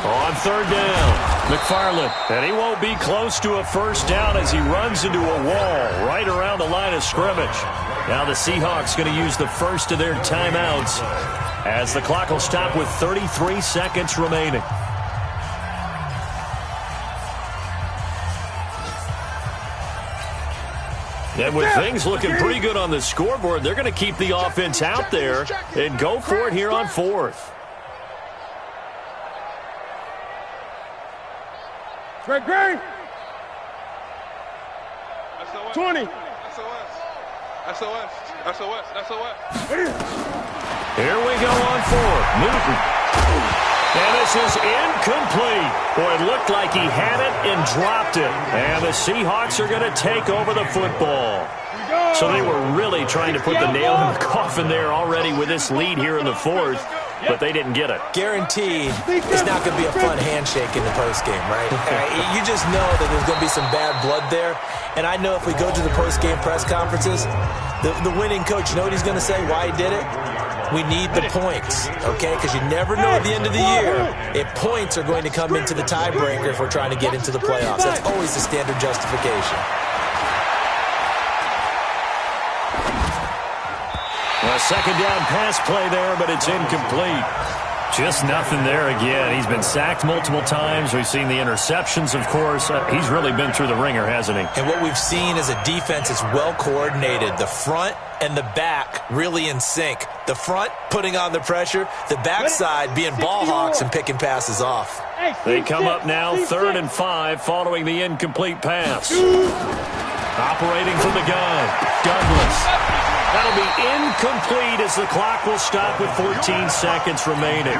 On 3rd down, McFarland, and he won't be close to a 1st down as he runs into a wall right around the line of scrimmage. Now the Seahawks going to use the first of their timeouts as the clock will stop with 33 seconds remaining. And with things looking pretty good on the scoreboard, they're going to keep the offense out there and go for it here on 4th. Great. 20. SOS. Here we go on 4th. Newton. And this is incomplete. Boy, it looked like he had it and dropped it. And the Seahawks are going to take over the football. So they were really trying to put the nail in the coffin there already with this lead here in the 4th. But they didn't get it. Guaranteed it's not going to be a fun handshake in the postgame, right? You just know that there's going to be some bad blood there. And I know if we go to the postgame press conferences, the winning coach, you know what he's going to say, why he did it? We need the points, okay? Because you never know at the end of the year if points are going to come into the tiebreaker if we're trying to get into the playoffs. That's always the standard justification. A 2nd down pass play there, but it's incomplete. Just nothing there again. He's been sacked multiple times. We've seen the interceptions, of course. He's really been through the ringer, hasn't he? And what we've seen is a defense that's well coordinated. The front and the back really in sync. The front putting on the pressure, the backside being ball hawks and picking passes off. They come up now 3rd and 5 following the incomplete pass. Operating from the gun, Douglas. That'll be incomplete as the clock will stop with 14 seconds remaining.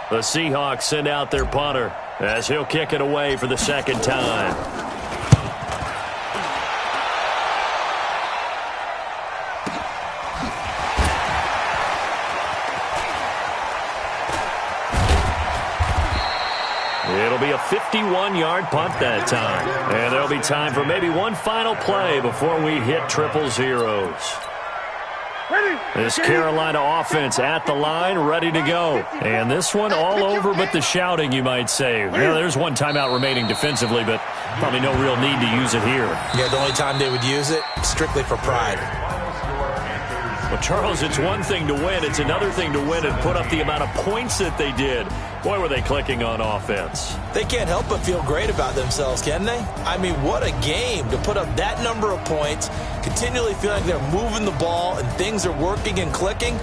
The Seahawks send out their punter as he'll kick it away for the 2nd time. It'll be a 51-yard punt that time. And there'll be time for maybe one final play before we hit triple zeros. This Carolina offense at the line, ready to go. And this one all over but the shouting, you might say. Well, there's one timeout remaining defensively, but probably no real need to use it here. Yeah, the only time they would use it, strictly for pride. Well, Charles, it's one thing to win. It's another thing to win and put up the amount of points that they did. Boy, were they clicking on offense. They can't help but feel great about themselves, can they? I mean, what a game to put up that number of points, continually feel like they're moving the ball and things are working and clicking.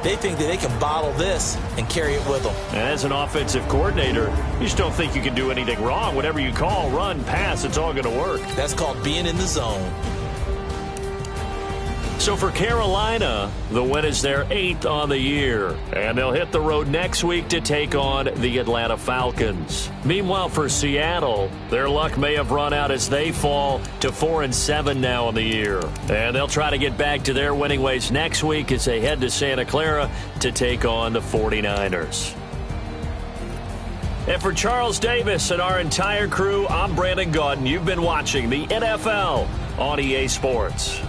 They think that they can bottle this and carry it with them. And as an offensive coordinator, you just don't think you can do anything wrong. Whatever you call, run, pass, it's all going to work. That's called being in the zone. So for Carolina, the win is their 8th on the year, and they'll hit the road next week to take on the Atlanta Falcons. Meanwhile, for Seattle, their luck may have run out as they fall to 4-7 now on the year, and they'll try to get back to their winning ways next week as they head to Santa Clara to take on the 49ers. And for Charles Davis and our entire crew, I'm Brandon Gaudin. You've been watching the NFL on EA Sports.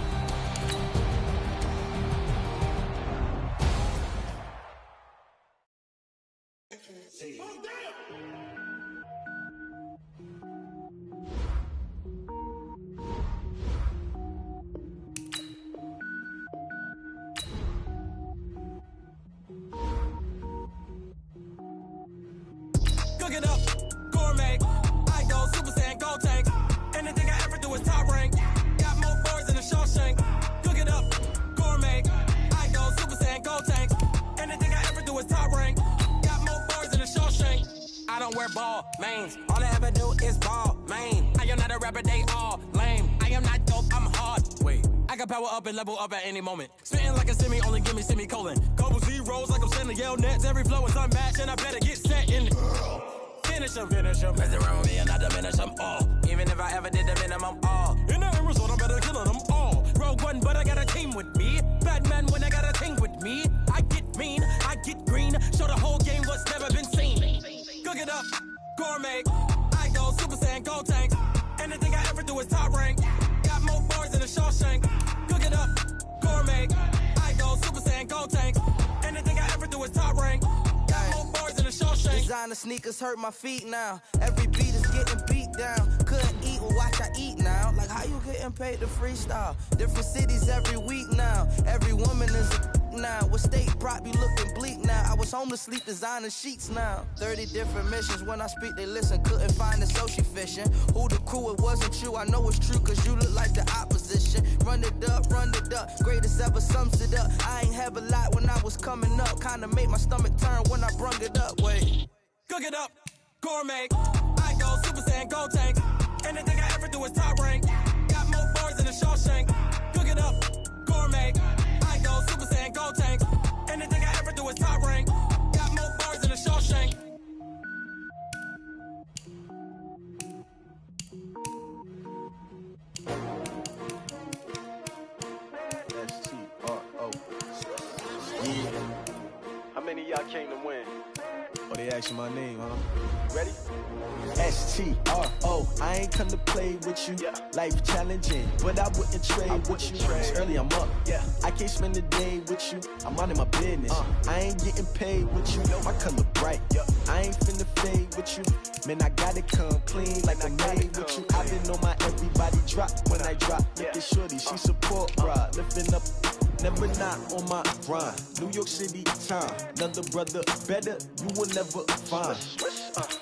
Cook it up, gourmet. I go Super Saiyan, go tank. Anything I ever do is top rank. Got more boards than a Shawshank. Cook it up, gourmet. I go Super Saiyan, go tank. Anything I ever do is top rank. Got more boards than a Shawshank. I don't wear ball mains. All I ever do is ball main. I am not a rapper, they all lame. I am not dope, I'm hard. Wait, I can power up and level up at any moment. Spitting like a semi, only give me semicolon. Couple zeros like I'm sending yell nets. Every flow is unmatched and I better get set in. Finish them. Mess around with me and I diminish them all. Even if I ever did the minimum all. In the end result, I'm better killing them all. Rogue One, but I got a team with me. Batman when I got a team with me. I get mean, I get green. Show the whole game what's never been seen. Cook it up, gourmet. I go Super Saiyan, go tank. Anything I ever do is top rank. Got more boards than a Shawshank. Cook it up, gourmet. I go Super Saiyan, go tank. Anything I ever do is top rank. Got more boards than a Shawshank. Designer sneakers hurt my feet now. Every beat is getting beat down. Couldn't eat, well watch I eat now. Like how you getting paid to freestyle? Different cities every week now. Every woman is a now. What state brought me looking bleak now? I was home to sleep designer sheets now. 30 different missions. When I speak they listen. Couldn't find the social fishing. Who the crew? It wasn't you. I know it's true cause you look like the opposition. Run it up. Greatest ever sums it up. I ain't have a lot when I was coming up. Kinda made my stomach turn when I brung it up. Wait. Cook it up, gourmet. I go Super Saiyan, go tank. Anything I ever do is top rank. Got more boards than a Shawshank. Cook it up, gourmet. I go Super Saiyan, go tank. Anything I ever do is top rank. Got more boards than a Shawshank. S-T-R-O. Yeah. How many of y'all came to win? Oh, they asking my name, huh? Ready? S-T-R-O. I ain't come to play with you. Yeah. Life challenging, but I wouldn't trade with you. It's early, I'm up. Yeah. I can't spend the day with you. I'm minding my business. I ain't getting paid with you. My color bright. Yeah. I ain't finna fade with you. Man, I gotta come clean like I'm made with you. I've been on my everybody drop when I drop. Look at shorty, she support ride. Lifting up. Never not on my grind. New York City time. Another brother better, you will never find.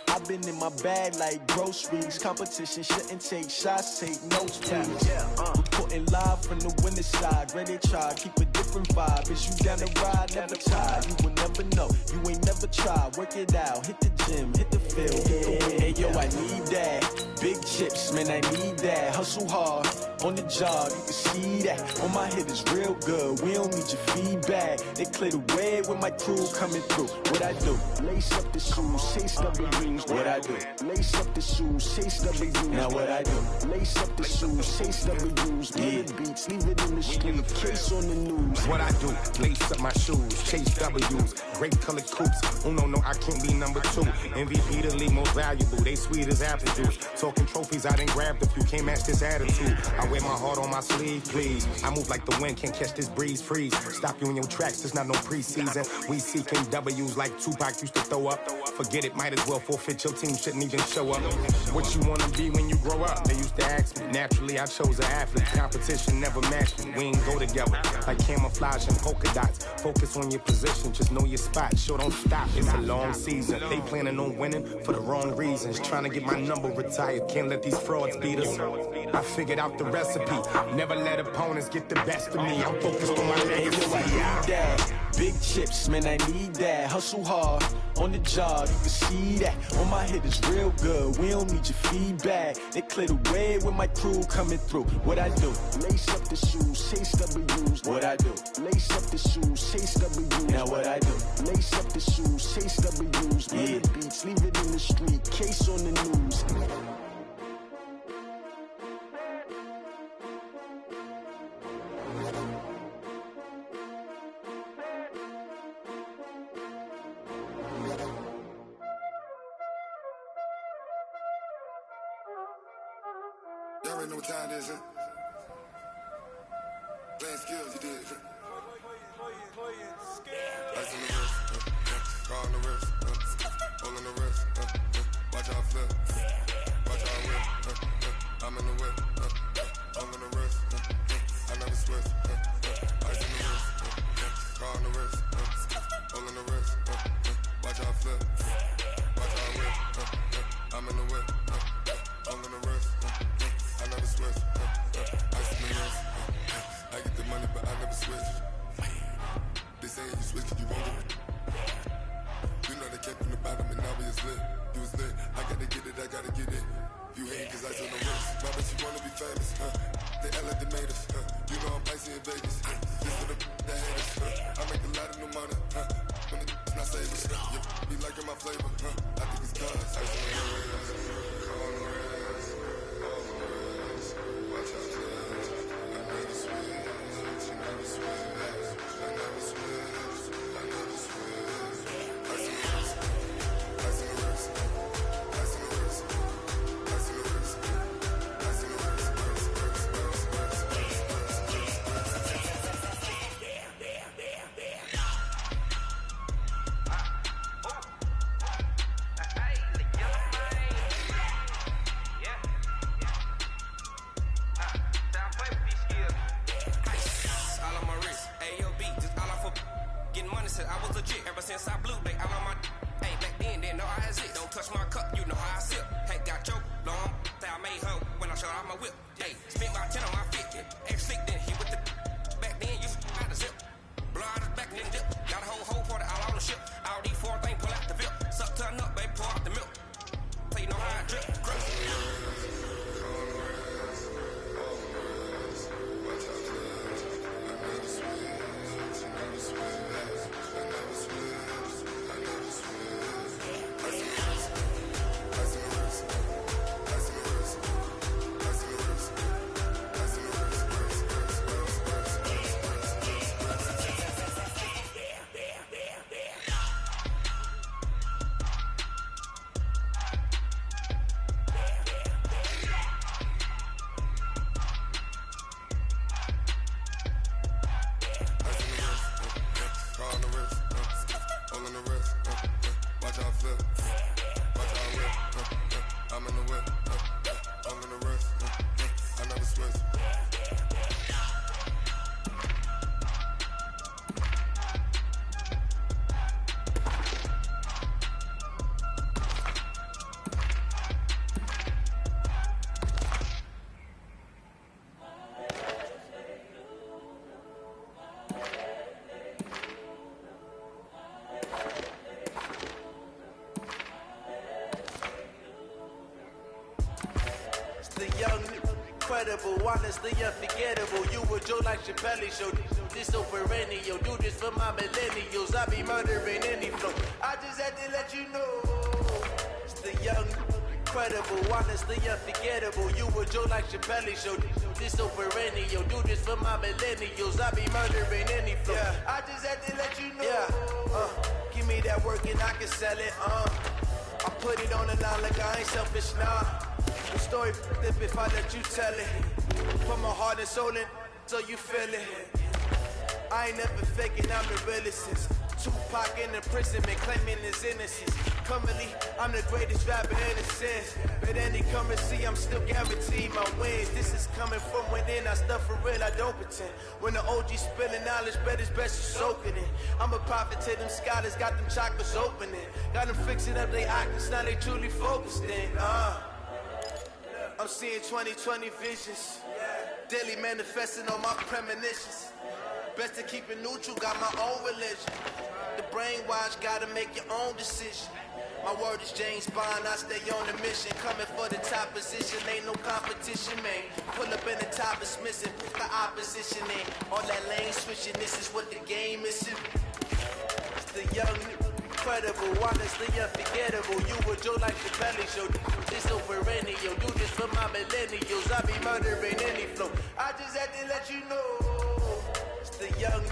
I've been in my bag like groceries. Competition shouldn't take shots, take notes, please. Reporting live from the winning side. Ready to try, keep a different vibe. Is you down the ride, never tired. You will never know, you ain't never tried. Work it out, hit the gym, hit the field, hit the wind. Hey yo, I need that. Big chips, man, I need that. Hustle hard, on the job, you can see that. On my head is real good, we don't need your feedback. They clear the way with my crew coming through. What I do? Lace up the shoes, chase W's. What I do? Lace up the shoes, chase W's. Now what I do? Lace up the shoes, chase W's. Get beats, leave it in the street, case on the news. What I do? Lace up my shoes, chase W's. Great colored coupes, Uno, no, I can't be number 2. MVP the league most valuable. They sweet as apple juice. Talking trophies, I done grabbed a few. Can't match this attitude. I wear my heart on my sleeve, please. I move like the wind, can't catch this breeze, freeze. Stop you in your tracks, it's not no preseason. We seeking W's like Tupac used to throw up. Forget it, might as well forfeit. Your team shouldn't even show up. What you wanna be when you grow up? They used to ask me. Naturally, I chose an athlete. Competition never matched me. We ain't go together like camouflage and polka dots. Focus on your position, just know your spot. Sure, don't stop. It's a long season. They planning on winning for the wrong reasons. Trying to get my number retired. Can't let these frauds beat us. I figured out the recipe. Never let opponents get the best of me. I'm focused on my legacy. Big chips, man, I need that. Hustle hard on the job, you can see that. On my head is real good, we don't need your feedback. They clear the way with my crew coming through. What I do? Lace up the shoes, chase W's. What I do? Lace up the shoes, chase W's. Now what I do? Lace up the shoes, chase W's. Yeah. The beats, leave it in the street, case on the news. Y'all already know what time it is, huh? Playing skills, you did, huh? Ice on the wrist, car on the wrist, hole on the wrist, watch how I flip, watch how I whip, I'm in the whip, hole on the wrist, I never switch, ice on the wrist, car on the wrist, hole on the wrist, watch how I flip, watch how I whip, I'm in the whip, hole on the wrist, I never switch, ice on the wrist, I get the money but I never switch. They say you switch, you won't do it. You know they came from the bottom and now we is lit. You was lit, I gotta get it, I gotta get it. You hate cause ice on the wrist. My bitch, you wanna be famous, They act like they made us, You know I'm icy in Vegas, This for the that hate us, I make a lot of new money, When it's not saving, you be liking my flavor, I think it's cause ice on the wrist, on the wrist, on the wrist. Watch out, judge. I never switch, you never switch. I never switch, I never switch. Ice on the wrist, ice on the wrist, ice on the wrist, ice on the wrist, ice on the wrist, I was legit ever since I blew they all on my hey back then didn't know I had it. Don't touch my cup, you know how I sip. Hey, got choked, long that I made her when I showed out my whip. Hey, spent my 10 on my 50. Ex-slick then he with the back then you out the zip. Blow out his back and then dip. Got a whole party all on the ship. All these 4 things pull out the VIP. Suck to a nut, baby, pour out the milk. Play no how I drip. Crush. Incredible, honestly unforgettable. You were Joe like Chappelle show. This so perennial. Do this for my millennials. I be murdering any flow. I just had to let you know. It's the young, incredible, honestly unforgettable. You were Joe like Chappelle show. This so perennial. Do this for my millennials. I be murdering any flow. I just had to let you know. Give me that work and I can sell it, I put it on the line like I ain't selfish, nah. The story flip if I let you tell it. Put my heart and soul in so you feel it. I ain't never faking, I'm the realest since Tupac in imprisonment, claiming his innocence. Currently, I'm the greatest rapper in a sense. But any currency, I'm still guaranteed my wins. This is coming from within, I stuff for real, I don't pretend. When the OG spilling knowledge, bet it's best to soak it in. I'm a prophet to them scholars, got them chakras opening. Got them fixing up their octaves, now they truly focused in. I'm seeing 2020 visions. Daily manifesting on my premonitions. Best to keep it neutral, got my own religion. The brainwash, gotta make your own decision. My word is James Bond, I stay on a mission. Coming for the top position, ain't no competition, man. Pull up in the top, it's missing, put the opposition in. All that lane switching, this is what the game is. It's the young, incredible, honestly unforgettable. You a Joe like the belly show. This over any, yo. Do this for my millennials. I be murdering any flow. I just had to let you know. It's the young,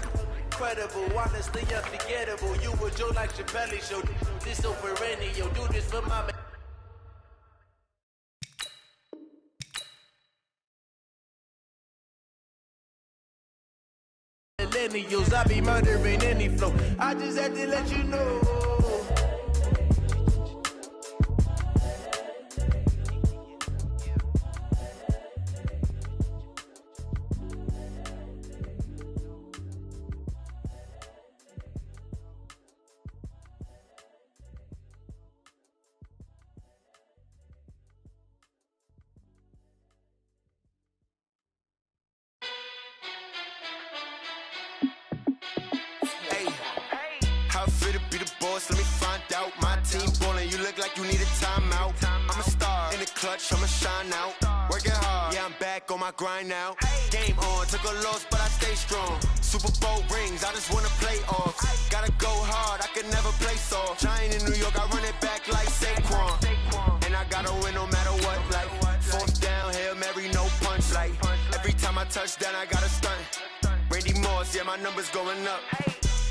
incredible, honestly unforgettable. You a Joe like the belly show. This over any, yo. Do this for my millennials. I be murdering any flow. I just had to let you know. Let me find out. My team ballin', you look like you need a timeout. I'm a star in the clutch, I'ma shine out. Working hard, yeah, I'm back on my grind now. Game on, took a loss, but I stay strong. Super Bowl rings, I just wanna play off. Gotta go hard, I can never play soft. Giant in New York, I run it back like Saquon. And I gotta win no matter what, like fourth down, Hail Mary, no punch. Like every time I touch down, I gotta stunt. Randy Moss, yeah, my numbers going up.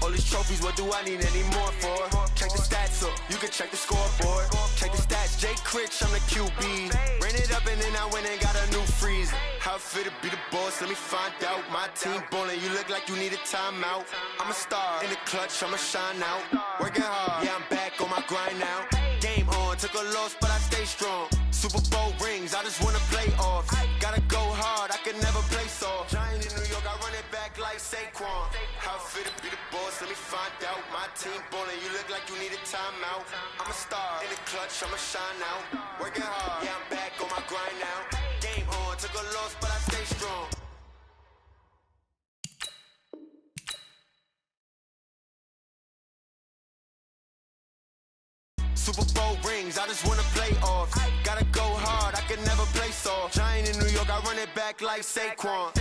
All these trophies, what do I need any more for? Check the stats up, you can check the scoreboard. Check the stats, Jay Critch, I'm the QB. Ran it up and then I went and got a new freeze. How fit to be the boss, let me find out. My team ballin', you look like you need a timeout. I'm a star in the clutch, I'ma shine out. Working hard, yeah, I'm back on my grind now. Game on, took a loss, but I stay strong. Super Bowl rings, I just wanna play off. Gotta go hard, I can never play soft. Giant in New York, I run it back like Saquon. How fit to be the boss, let me find out. My team ballin', you look like you need a timeout. I'm a star in the clutch, I'ma shine out. Working hard, yeah, I'm back on my grind now. Game on, took a loss, but I stay strong. Super Bowl rings, I just wanna play off. Gotta go hard, I can never play soft. Giant in New York, I run it back like Saquon.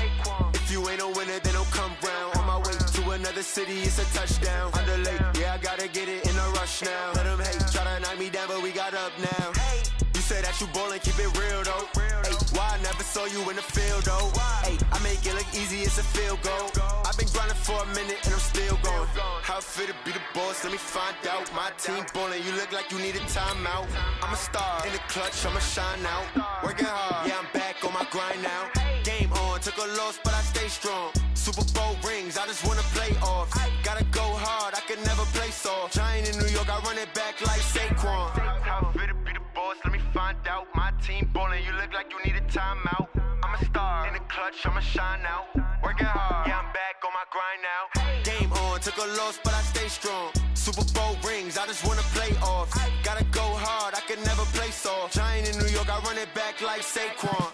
If you ain't a winner, then don't come round. On my way to another city, it's a touchdown. Underlay, yeah, I gotta get it in a rush now. Let them hate, try to knock me down, but we got up now. You say that you ballin', keep it real though. Hey, why I never saw you in the field though? Hey, I make it look easy, it's a field goal. I've been grinding for a minute and I'm still going. How fit to be the boss, let me find out. My team ballin', you look like you need a timeout. I'm a star in the clutch, I'ma shine out. Working hard, yeah, I'm back on my grind now. Game on, took a loss, but I stay strong. Super Bowl rings, I just wanna play off. Gotta go hard, I can never play soft. Giant in New York, I run it back like Saquon. How fit to be the boss, let me find out. My team ballin', you look like you need a timeout. I'm a star in the clutch, I'ma shine out. Working hard, yeah, I'm back on my grind now. Game on, took a loss, but I stay strong. Super Bowl rings, I just wanna play off. Gotta go hard, I can never play soft. Giant in New York, I run it back like Saquon.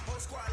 Whole squad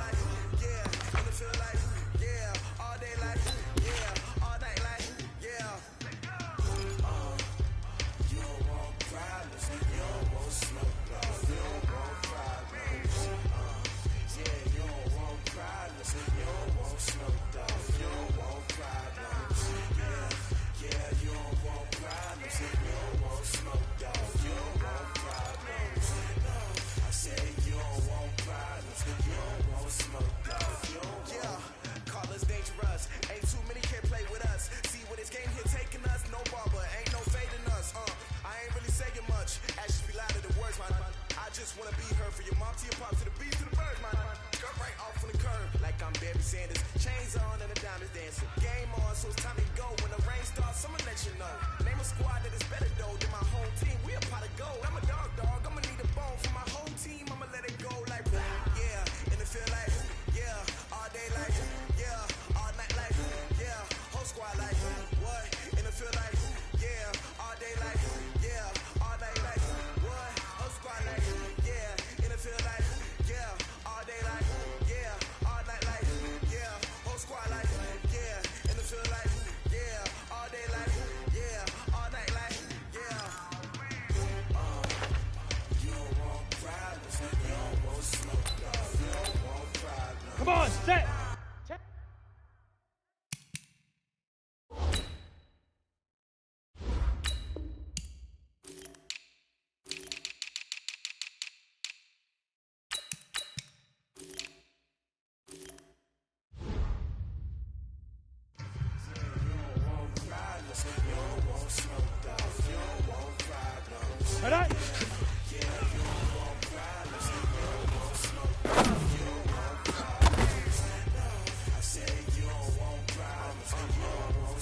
so it's time to go. When the rain starts, I'ma let you know. Name a squad that is better though than my home team. We a pot of gold. I'm a dog, I'ma need a bone for my home team. I'ma let it go like, yeah. And it feel like, yeah. All day like, yeah. All night like, yeah. Whole squad like, what? And it feel like, yeah. All day like, yeah. All night like, what? Whole squad like, yeah. And it feel like, yeah. All day like, yeah. All night like, yeah. Whole squad like, yeah. And it feel like, yeah. All day like, yeah. All night like, yeah. You don't want problems. You don't want smoke. You don't want problems. Come on, set. All right.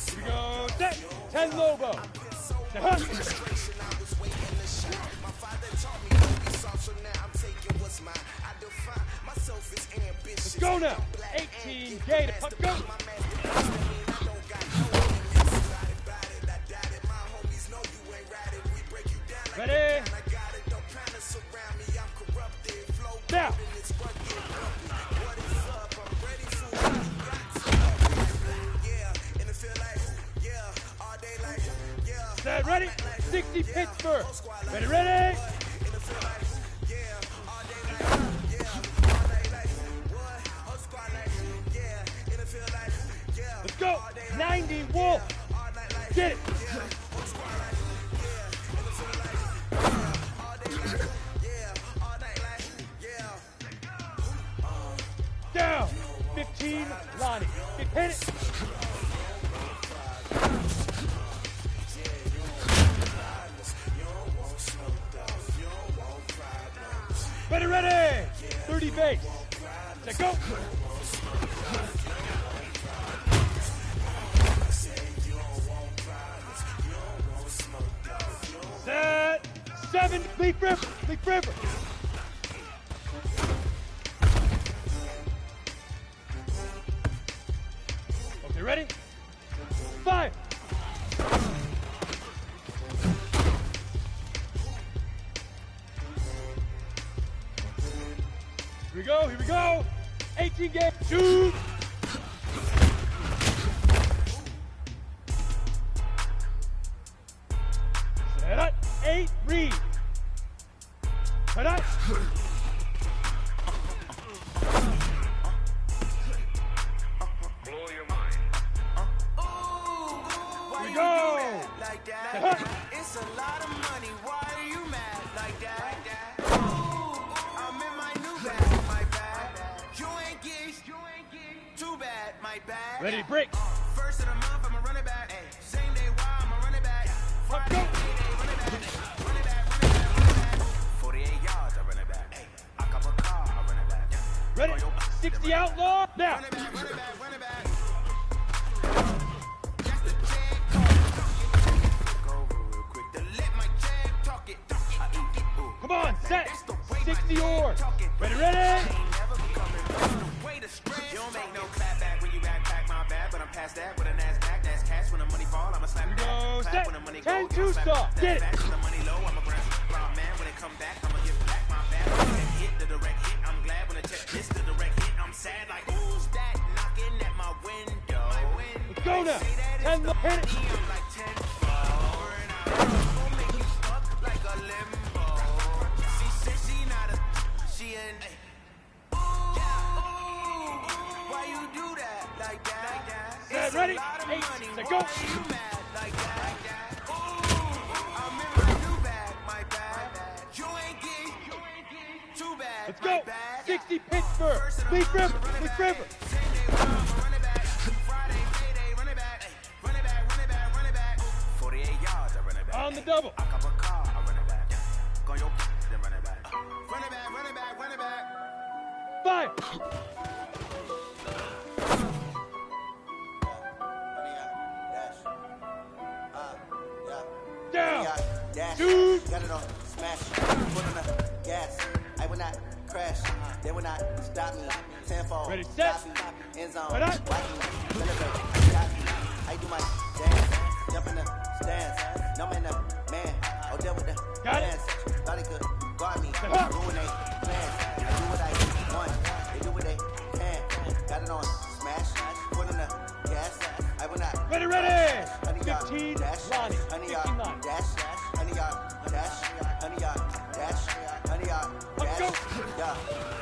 Here we go. Set. 10 Lobo. Set. Huh. My father taught me don't be soft, so now I'm taking what's mine. I define myself as ambitious. Let's go now. 18 Gator. Go. Ready? Now. Set, ready? 60 Pittsburgh. Ready, ready? Let's go. 90 Wolf. Get it. Down. 15 Lonnie. Hit it. Ready, ready. 30 base. Set, go. Set. 7. Leaf River. Leaf River. Okay, ready? 5. Here we go, here we go. 18 game, shoot. Set up, 8, read. Set up. Blow your mind. Why you go. do that like that? It's a lot of money. Why are you mad like that? I'm in my new bag, my bad. You ain't geek. Too bad, my bad. Ready to break. First of the month, I'ma run it back. Same day, why I'ma run it back. Friday, payday, run it back. Run it back, run it back, run it back. 48 yards, I run it back. I cop a car, I run it back. Ready? 60 outlaw. Now. Run it back, run it back, run it back. Come on, set. 60 oars. Ready, ready? You don't make no clap back when you backpack my bad, but I'm past that with a NASDAQ. That's cash when the money fall. I'ma slap it Go, back. set. When the money 10 go, 2 stop. Get it. when the money low, I'm a ground man. When it come back, I'ma give back my bad. When it hit the direct hit, I'm glad. When the check hits the direct hit, I'm sad. Like who's that knocking at my window? Let's go now. 10 low. Hit it. I'm like 10 forward. I'll make you stuck like a limbo. She said she not a, she in. Why you do that like that? Set, ready? 8. Set, go. You mad like that? I'm in my new bag, my bad. You ain't geek. Too bad. Let's go. 60 Pittsburgh. Leaf River. Leaf River. Run it back. Friday, payday, run it back. Run it back, run it back, run it back. 48 yards, I run it back. On the double. I cop a car, I run it back. Go your then run it back. Run it back, run it back, run it back. 5. Foot on the gas. I will not crash. They will not stop me. Tenfold. Ready, set. Copy. End zone. Right on. Watch me. Celebrate. Copy. I do my dance. Jump in the stands. No man, man. Oh, there with the Got it. dance. Thought he could guard me. Ruin they plans. I do what I want. They do what they can. Got it on smash. Foot on the gas. I will not. Ready, ready. 15, dash. Lonnie. 100 15 yard Lonnie. dash. 100 yard dash. 100 yard dash. 100 yard dash. Yeah.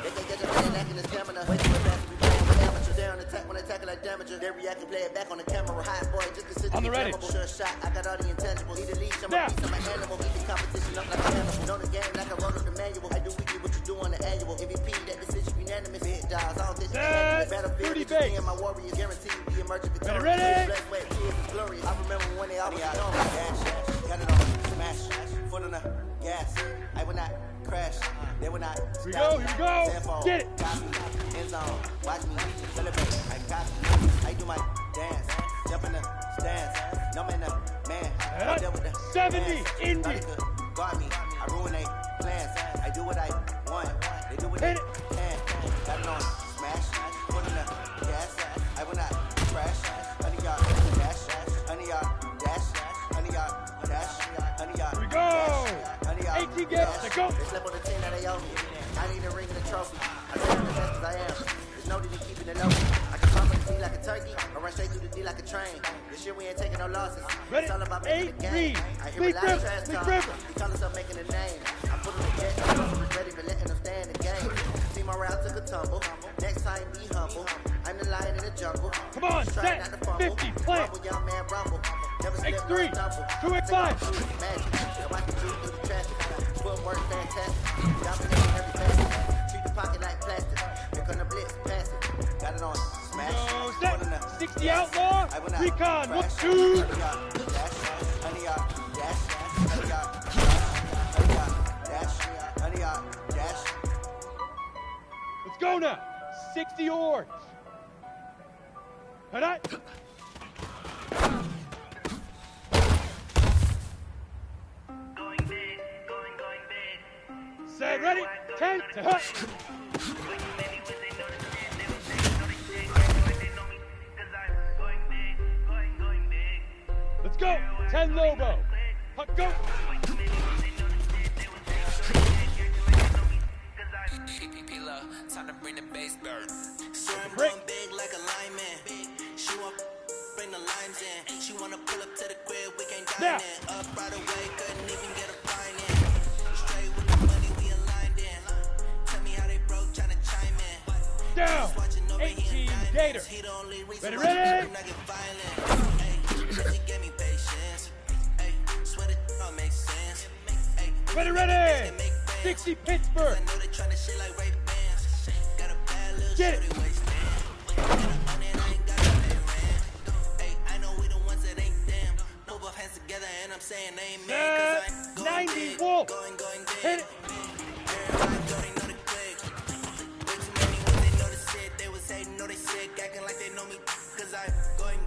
They can get the man lacking the stamina. Wait till the back to be playing with amateurs. They're on attack when they tackle like damager. They react and play it back on the camera. Hot boy, just consider On the ready. Sure shot. I got all the intangibles. Need a leash. I'm a piece of my animal. Keep the competition up like an animal. Know the game like I wrote up the manual. I do weekly what you do on the annual. MVP, that decision unanimous. Big dogs. I don't think the battlefield. 30 base. And my warriors guaranteed to be emerging victorious. Ready? Blessed way, kids is glorious. I remember when they always on me. Dash. Got it on. Smash. Foot on the gas. I will not crash. They will not Here we stop go, me. here we go. Tenfold. Get it. Copy. End zone. Watch me. Celebrate. I copy. I do my dance. Jump in the stands. No man, man. Out there with the 70, dance. Indy. Thought he could guard me. I ruin they plans. I do what I want. They do what they can. Got it on. Smash. Foot in the gas. I will not crash. 100 yard dash. 100 yard dash. 100 yard dash. 100 yard. Here we go. 100 yard 18 games to go. They slept on the team that they owe me. I need a ring and a trophy. I say I'm the best as I am. There's no need in keeping it low. I can pump the D like a turkey, or run straight through the D like a train. This year we ain't taking no losses. Ready? It's all about making the game. I hear a Big lot of River, trash Big talk. River. He call himself making a name. I put him in jet, I'm ready for letting him stay in the game. See my route took a tumble. Next time be humble. I'm the lion in the jungle. Come on, Try set. not to fumble. 50, play. Rumble, young man, rumble. Never slip, X3, never stumble. 2X5. Magic. Now watch me shoot through the traffic. Footwork fantastic. Dominating every facet. Treat the pocket like plastic. Here come the blitz, pass it. Got it on. Smash. Go set. Foot in the 60 gas. outlaw. I will not Recon. crash. 1, 2. 100 yard dash. 100 yard dash. 100 yard dash. 100 yard dash. 100 yard dash. Let's go now. 60 orange. Head on. Set, ready, 10 to hut. Let's go, 10 Lobo. Hut, go. Time to bring the bass bird. Break. Big like a lineman. She want bring the limes in. She wanna pull up to the crib, we can't dine in. Up right away, couldn't even get a fine in. Straight with the money, we aligned in. Tell me how they broke, tryna chime in. Down. 18 Gator. Ready, ready. She gave me patience. Swear the all makes sense. Ready, ready. 60 Pittsburgh. Get it. I know we the ones that ain't them. Put both hands together and I'm saying amen. 90 Wolf. Hit it.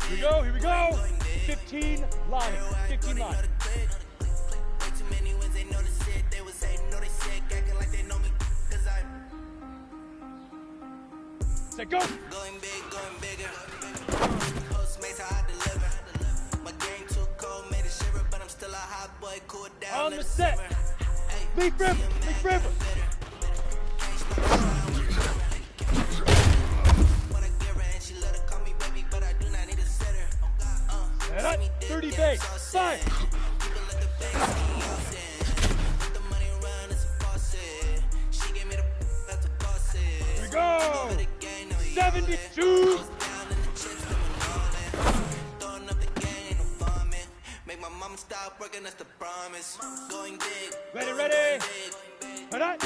Here we go. 15 line. 15 line. Set, go. Going big, going bigger. Postmates how I deliver. My game too cold, made it shiver, but I'm still a hot boy, cool down. On the set. Big River. Big River. Head up. 30 base. 5. Here we go. 72. Make my mama stop working, that's the promise. Going big. Ready, ready. Head up.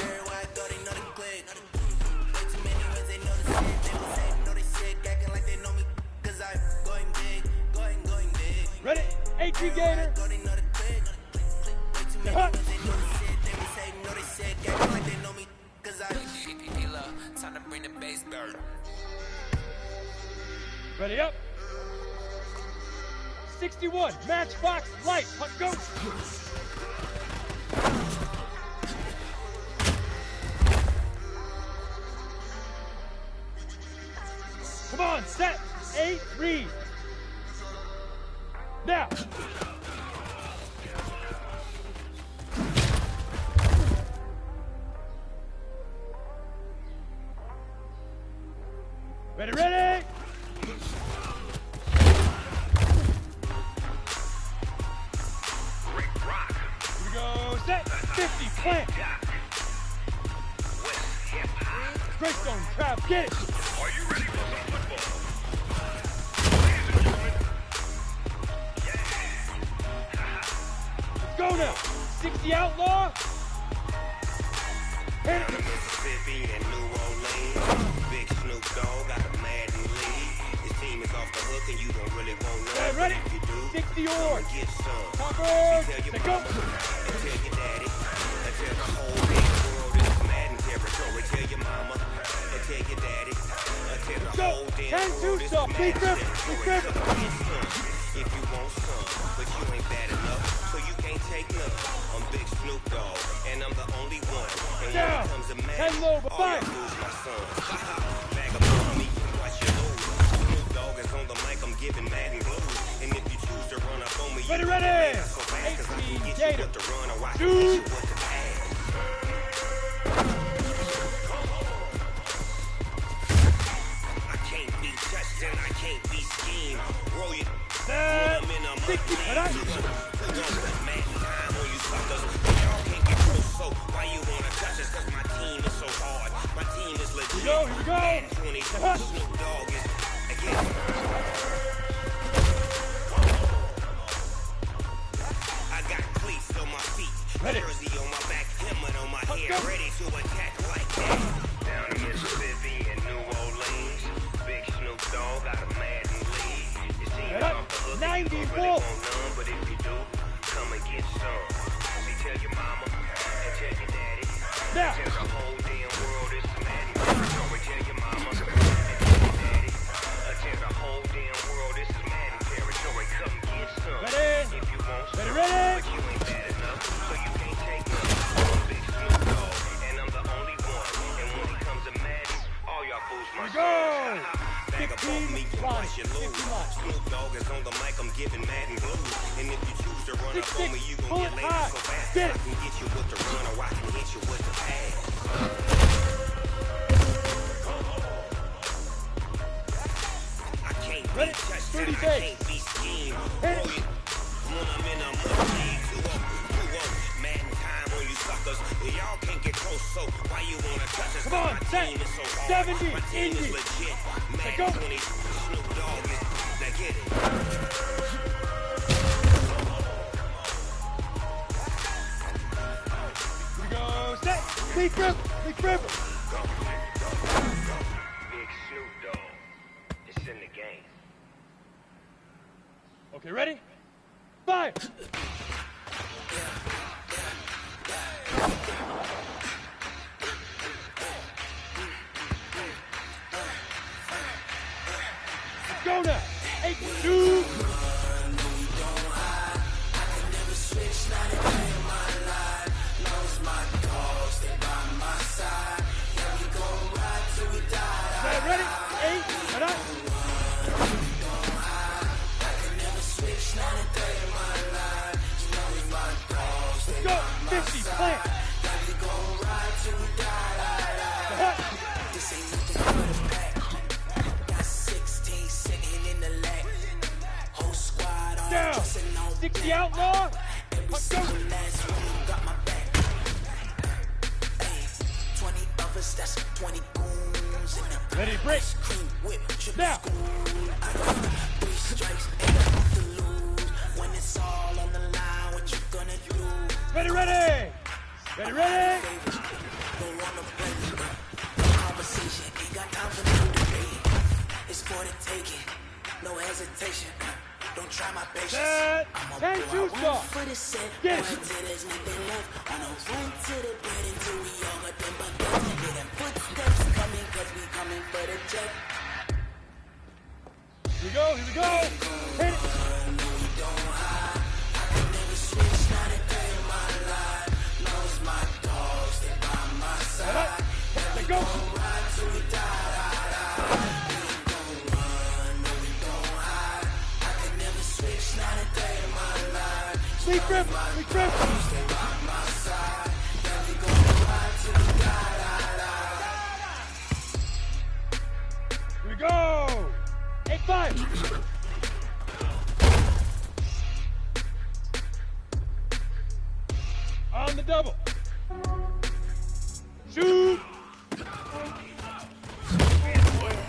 Ready. 18 Gator. Hut. Time to bring the bass bird. Ready up. 61, Matchbox Light. Hut, go. Come on, set, 8, read. Now. Ready, ready. Here we go, set, 50, plant. Greystone, trap, get it. Are you ready for some football? Let's go now. 60 outlaw. Hit it. Mississippi and New Orleans. Big Snoop Dogg got a Madden lead. His team is off the hook and you don't really want none. Okay, ready? If you do, 60 come or. and get some. Cover. Tell your Let's go. mama, and tell your daddy, and tell the whole big world it's Madden territory. Tell your mama, and tell your daddy, and tell the whole damn world it's Madden territory. Come and get some if you want some, but you ain't bad enough, so you can't take none. I'm Big Snoop Dogg, and I'm the only one. And when it comes to Madden, all y'all lose my son. Bag up on me, watch your lose. Snoop Dogg is on the mic, I'm giving Madden blues. And if you choose to run up on me, you ready. so bad, 'cause I can get you what to run or I can Shoot. get you what to pass. I can't be touched and I can't be schemed. Roll you. I'm in a 60, and I. Madden time on you suckers. Y'all can't get close, so why you wanna touch us? 'Cause my team is so hard. My team is legit. Here we go. Madden 24, Snoop Dogg is again. I got cleats on my feet, jersey on my back, helmet on my head, ready to attack like that. Down in Mississippi and New Orleans, Big Snoop Dogg got a Madden lead. His team is off the hook, and you don't really want none, but if you do, come and get some. See, tell your mama and tell your daddy, now. tell the whole damn world it's Madden territory. Tell your mama and tell your daddy, tell the whole damn world it's Madden territory. Come get some. Ready. If you want some, Ready. but you ain't bad enough, so you can't take none. I'm Big Snoop Dogg, and I'm the only one. And when it comes to Madden, all y'all fools my sons. Bag up off me, watch you lose. Snoop Dogg is on the mic, I'm giving Madden blues. And if you choose to run up on me, you gon' get laid so fast. I can get you with the run or I can hit you with the pass. I can't be touched and I can't be schemed. Roll you. When I'm in a mud league, 2-0, Madden time on you suckers. Y'all can't get close, so why you wanna touch us? Come on, my set. team is so hard. 70, My team is Indy. legit. Let's go. Madden 20, Snoop Dogg is, now get it. Here we go, set, Big River, Big River. Big Snoop Dogg, it's in the game. Okay, ready? Fire. Let's go now. 8, 2. Ready? 8, and up. Let's go. 50, plant. This ain't nothing but a pack. Got 16 sitting in the lap. Whole squad on Down. dressing on 60 outlaw. Every Let's go. single last one got my back. Hey, 20 others, that's 20 goons in the Ready, break. cream whip, triple Now. school. I got 3 strikes, ain't nothing to lose. When it's all on the line, what you gonna do? Ready, ready. Ready, ready. Don't wanna play conversation, ain't got time for no debate. It's for the taking, no hesitation. Don't try my patience. Set. I'm a 10, boy, 2, one stop. for the set, Get it. one till there's nothing left. On a run to the bed until we all got them buckets. Hear them footsteps coming, cause we coming for the jet. Here we go, here we go. Hit it. Let's go. Big grip. Big grip. Here we go. 8-5. On the double. Shoot.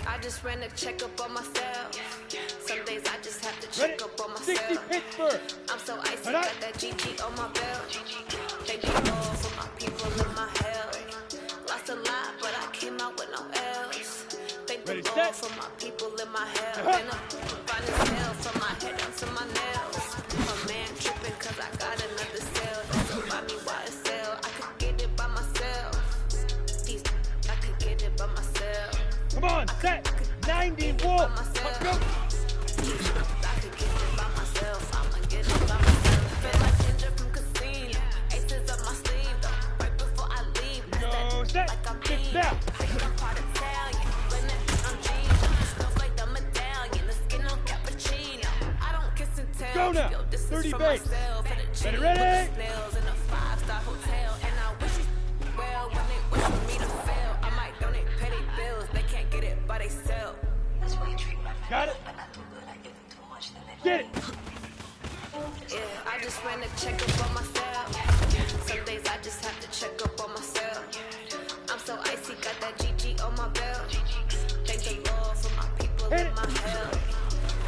I just ran a checkup on myself. Some days I just have to check up on myself. 60 Pittsburgh. I'm so icy, got that GG on my belt. Thank you all for my people in my health. Lost a lot, but I came out with no L's. Thank the Lord for my people in my health. And I'm fine as hell from my head down to my nails. A man tripping cause I got another cell. That's about me YSL. I could get it by myself. I could get it by myself. Come on, set. 90 Wolf. Let's go. I could get it by myself. I'ma get it by myself. Feel like Ginger from Casino. Aces up my sleeve though. Right before I leave. Go set. Like I'm Sit down. I'm part Italian. When I'm Jesus. Smells like the medallion. The skin on cappuccino. I don't kiss and tell. Go now. Yo, this 30 is for base. myself. For the G. Ready, With ready? the snails in a 5-star hotel. And I wish you well when they wish for me to fail. I might donate petty bills. They can't get it by themselves. Got it. Get it. Yeah, I just ran a checkup on myself. Some days I just have to check up on myself. I'm so icy, got that GG on my belt. Thank the Lord for my people in my health.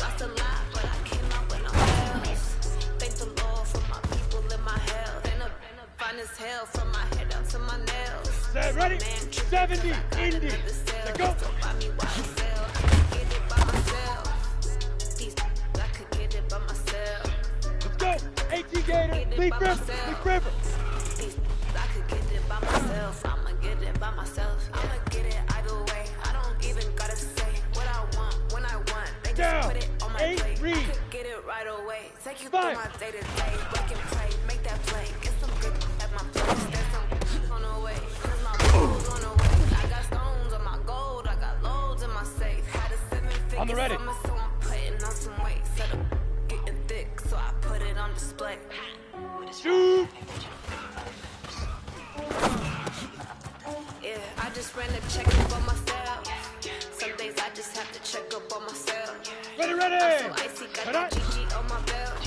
Lost a lot, but I came out with no L's. Thank the Lord for my people in my health. And I'm fine as hell from my head down to my nails. Set, ready? 70 Indy. Let's go. Let's go. 18 Gator. Big River. Big River. I could get it by myself. I'ma get it by myself. I'ma get it either way. I don't even gotta say what I want when I want. They just put it on my plate. I could get it right away. Take you through my day to day. Work and play. Make that play. Get some good at my place. There's some on the way. Cause my goals on the way. I got stones on my gold. I got loads in my safe. Had a 7-figure summer, so I'm putting on some weight. Set up getting thick, so I put it on display. Shoot. Yeah, I just ran a checkup on myself. Some days I just have to check up on myself. Ready, ready. I'm so icy, got that GG on my belt.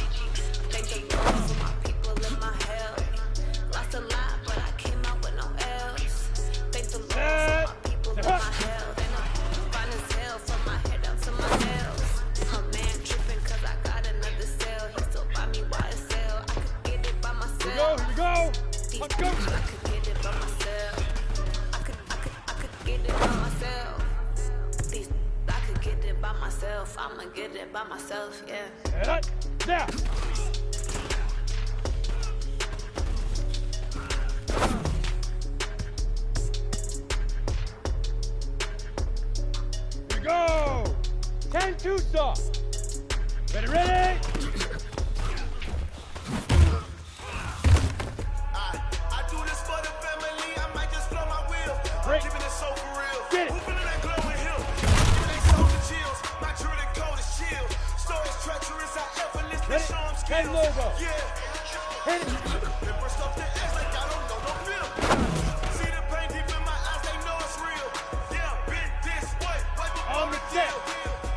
Thank the Lord for my people in my health. Lost a lot, but I came out with no L's. Thank the Lord for my people in my health. And I'm fine as hell from my head down to my nails. A man tripping cause I got another cell. He still buy me YSL. I could get it by myself. Here we go. Let's go. I could get it by myself. I could get it by myself. I could get it by myself. I'ma get it by myself, yeah. Head up. Now. Here we go. 10-2 saw. Ready, ready. I do this for the family. I might just blow my wheel. I'm keeping it so for real. Get it. Who feeling that glowing hill? Giving they soul the chills. My truly cold is chill. Stories treacherous. I effortlessly show them skills. logo. Yeah. Hit it. They burst off their ass like I don't know no feel. See the pain deep in my eyes. They know it's real. Yeah, been this way. Way before On the jet.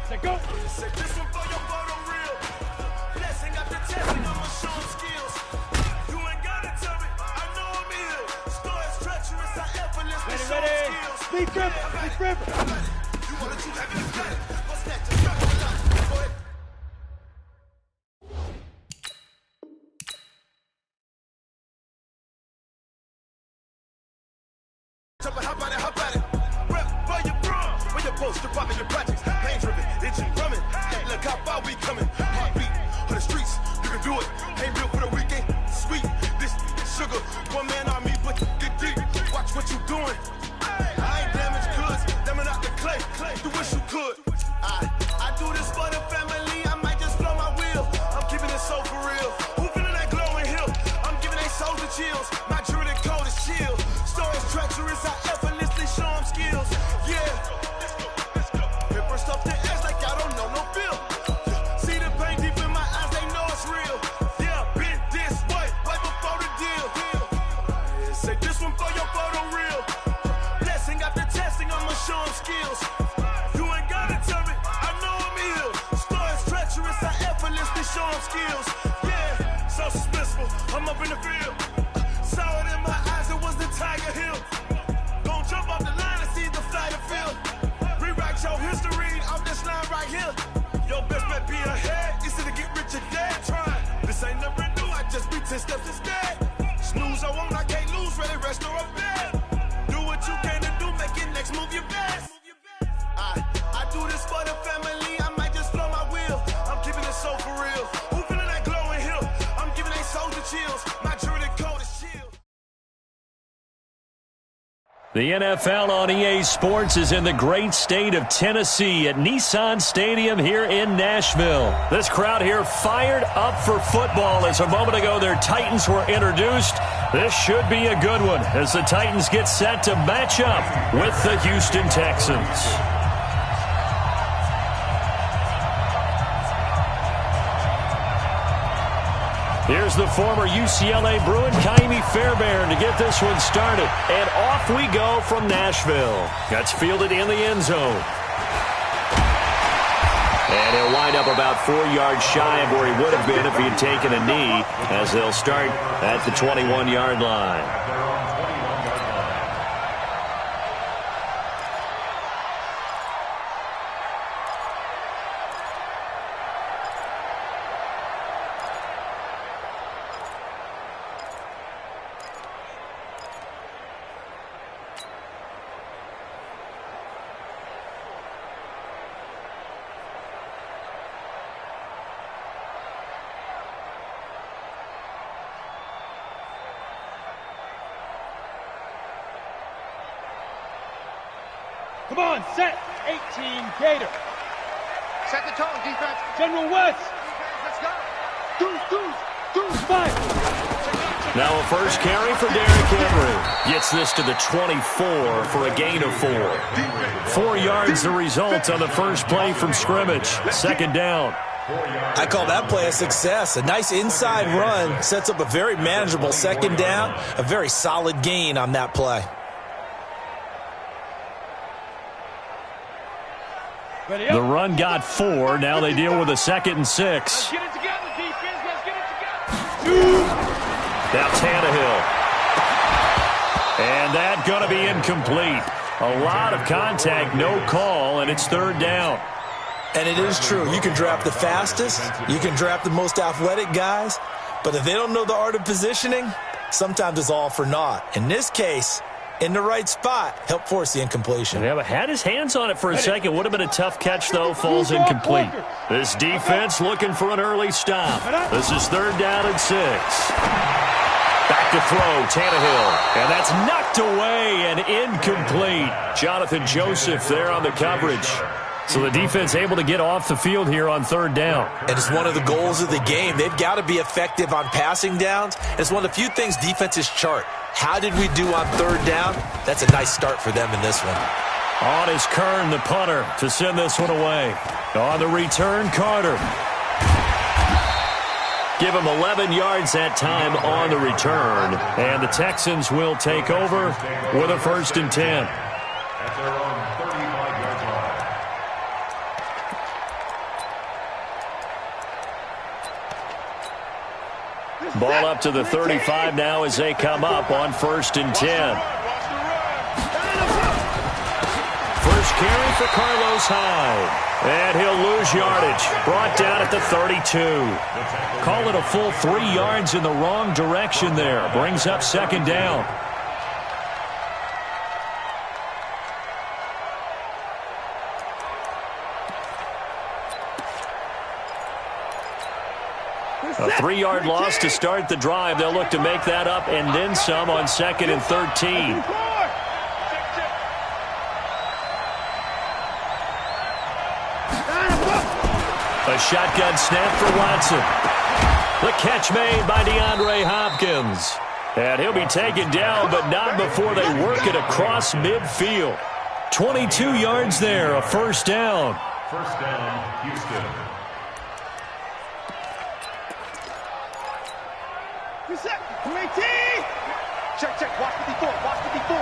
Say go. Say this one for your photo real. Blessing after testing. I'ma show them skills. You ain't gotta tell me. I know I'm ill. Stories treacherous. I effortlessly show them Ready. skills. Big River. Big River. You wanna choose heavy to cut it. What's that? Just drop it out. Go ahead. Jump it, hop at it. Rep for your bra. Where your poster, popping your projects. Pain driven, itching, drumming. Hey, look how far we coming. Heartbeat on the streets. You can do it. Ain't built for the weekend. Sweet, this sugar. One man army, but get deep. Watch what you doing. I ain't damaged goods. Damn it out the clay. You wish you could. I do this for the family. I might just blow my wheel. I'm keeping it so for real. Who feeling that glowing hill? I'm giving they souls the chills. My jewelry code is chill. Stories treacherous. I effortlessly show them skills. Yeah. It burst off their ass like I don't know no feel. See the pain deep in my eyes. They know it's real. Yeah, been this 10 steps instead. Snooze, I won't, I can't lose, ready, rest or up there. Do what you can to do, make your next move your best. I do this for the family, I might just blow my wheel. I'm keeping it so for real. Who feeling that glowing hill? I'm giving they soldier chills. My jewelry coat is chill. The NFL on EA Sports is in the great state of Tennessee at Nissan Stadium here in Nashville. This crowd here fired up for football as a moment ago their Titans were introduced. This should be a good one as the Titans get set to match up with the Houston Texans. Here's the former UCLA Bruin, Kaimi Fairbairn, to get this one started. And off we go from Nashville. That's fielded in the end zone. And he'll wind up about 4 yards shy of where he would have been if he had taken a knee, as they'll start at the 21-yard line. Come on, set. 18, Gator. Set the tone, defense. General West. Let's go. Deuce, five. Now a first carry for Derrick Henry. Gets this to the 24 for a gain of 4. 4 yards the result on the first play from scrimmage. Second down. I call that play a success. A nice inside run sets up a very manageable second down. A very solid gain on that play. The run got 4. Now they deal with a 2nd and 6. Let's get it together, defense. Let's get it together. Now Tannehill. And that going to be incomplete. A lot of contact, no call, and it's third down. And it is true. You can draft the fastest. You can draft the most athletic guys. But if they don't know the art of positioning, sometimes it's all for naught. In this case, in the right spot, help force the incompletion. Yeah, but had his hands on it for a second. Would have been a tough catch, though. Falls incomplete. This defense looking for an early stop. This is third down and 6. Back to throw, Tannehill. And that's knocked away and incomplete. Jonathan Joseph there on the coverage. So the defense able to get off the field here on third down. And it's one of the goals of the game. They've got to be effective on passing downs. It's one of the few things defenses chart. How did we do on third down? That's a nice start for them in this one. On is Kern, the punter, to send this one away. On the return, Carter. Give him 11 yards that time on the return. And the Texans will take over with a 1st and 10. At their own 35-yard line. Ball up to the 35 now as they come up on 1st and 10. First carry for Carlos Hyde. And he'll lose yardage. Brought down at the 32. Call it a full 3 yards in the wrong direction there. Brings up second down. A 3-yard loss to start the drive. They'll look to make that up and then some on 2nd and 13. A shotgun snap for Watson. The catch made by DeAndre Hopkins. And he'll be taken down, but not before they work it across midfield. 22 yards there, a first down. First down, Houston. Check. Watch 54. All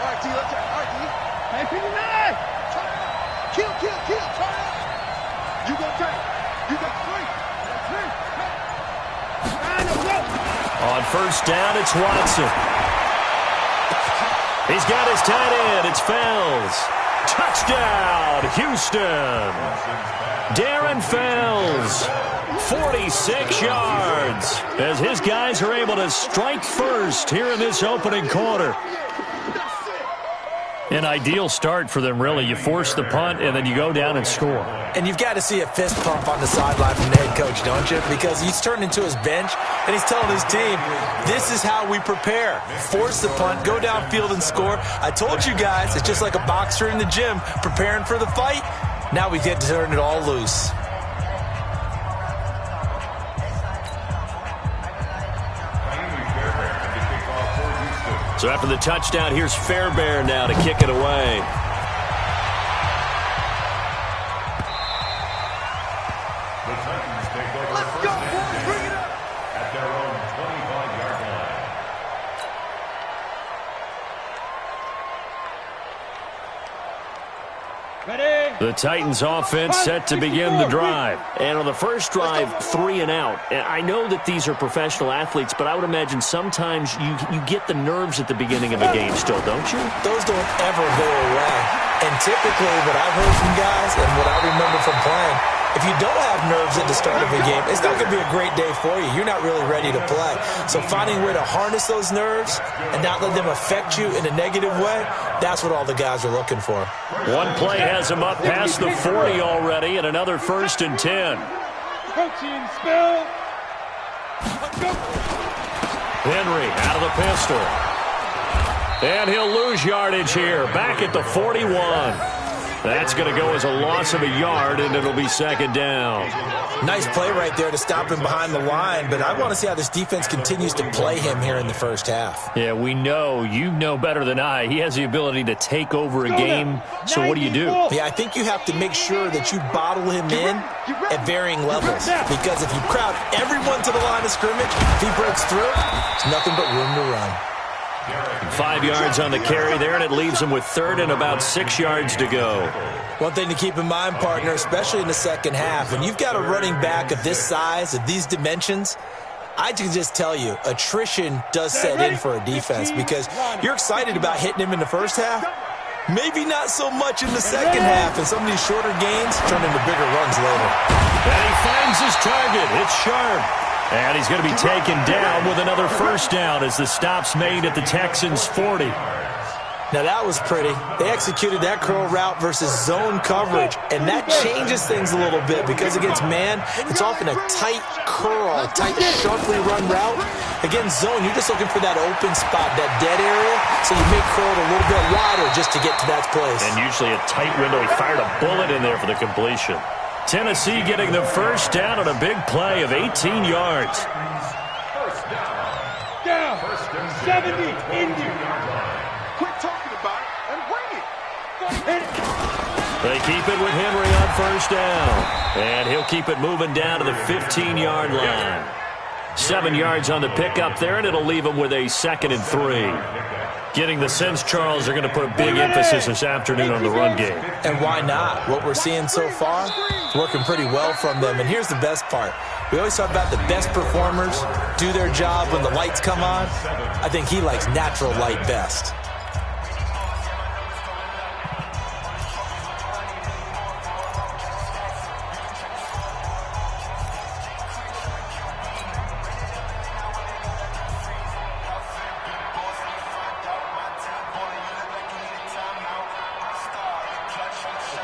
right, T, let's check. All right, T. Hey, 59. Kill. Turn it. You gonna turn it. You got 3. On first down, it's Watson. He's got his tight end. It's Fells. Touchdown, Houston. Darren Fells, 46 yards, as his guys are able to strike first here in this opening quarter. An ideal start for them, really. You force the punt, and then you go down and score. And you've got to see a fist pump on the sideline from the head coach, don't you? Because he's turned into his bench, and he's telling his team, this is how we prepare. Force the punt, go downfield and score. I told you guys, it's just like a boxer in the gym preparing for the fight. Now we get to turn it all loose. So after the touchdown, here's Fairbairn now to kick it away. The Titans take over first and 10 at their own 25-yard line. The Titans offense set to begin the drive. And on the first drive, 3 and out. And I know that these are professional athletes, but I would imagine sometimes you get the nerves at the beginning of a game still, don't you? Those don't ever go away. And typically what I've heard from guys and what I remember from playing, if you don't have nerves at the start of a game, it's not going to be a great day for you. You're not really ready to play. So finding a way to harness those nerves and not let them affect you in a negative way, that's what all the guys are looking for. One play has him up past the 40 already, and another 1st and 10. Protein spill. Henry out of the pistol. And he'll lose yardage here, back at the 41. That's going to go as a loss of a yard, and it'll be 2nd down. Nice play right there to stop him behind the line, but I want to see how this defense continues to play him here in the first half. Yeah, we know. You know better than I. He has the ability to take over a game, so what do you do? Yeah, I think you have to make sure that you bottle him in at varying levels, because if you crowd everyone to the line of scrimmage, if he breaks through, there's nothing but room to run. 5 yards on the carry there, and it leaves him with 3rd and about 6 yards to go. One thing to keep in mind, partner, especially in the second half, when you've got a running back of this size, of these dimensions, I can just tell you, attrition does set in for a defense because you're excited about hitting him in the first half. Maybe not so much in the second half, and some of these shorter gains turn into bigger runs later. And he finds his target. It's sharp. And he's going to be taken down with another 1st down as the stop's made at the Texans' 40. Now that was pretty. They executed that curl route versus zone coverage, and that changes things a little bit because against man, it's often a tight curl, tight, sharply run route. Against zone, you're just looking for that open spot, that dead area, so you make curl a little bit wider just to get to that place. And usually a tight window. He fired a bullet in there for the completion. Tennessee getting the 1st down on a big play of 18 yards. First down. Down. 70, Indy. Quit talking about it and bring it. They keep it with Henry on 1st down. And he'll keep it moving down to the 15-yard line. 7 yards on the pickup there, and it'll leave him with a 2nd and 3. Getting the sense, Charles, are going to put a big emphasis this afternoon on the run game. And why not? What we're seeing so far is working pretty well from them. And here's the best part. We always talk about the best performers do their job when the lights come on. I think he likes natural light best.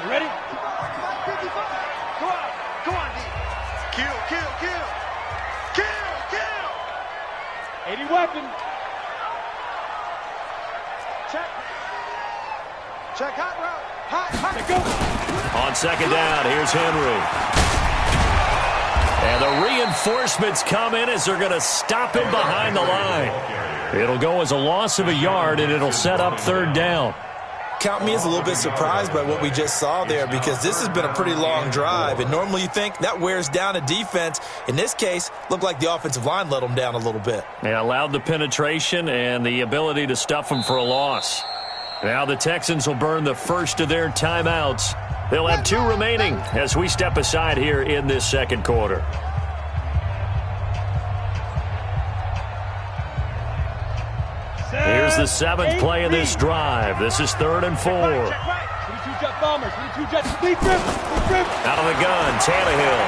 Ready? Go on, D. Kill. 80 weapon. Check hot route. Hot. Go. On 2nd down, here's Henry. And the reinforcements come in as they're going to stop him behind the line. It'll go as a loss of a yard, and it'll set up 3rd down. Count me as a little bit surprised by what we just saw there because this has been a pretty long drive, and normally you think that wears down a defense. In this case, looked like the offensive line let them down a little bit. They allowed the penetration and the ability to stuff them for a loss. Now the Texans will burn the first of their timeouts. They'll have 2 remaining as we step aside here in this 2nd quarter. Here's the 7th play of this drive. This is 3rd and 4. Two-jet bombers. Two-jet. Lead grip. Out of the gun, Tannehill.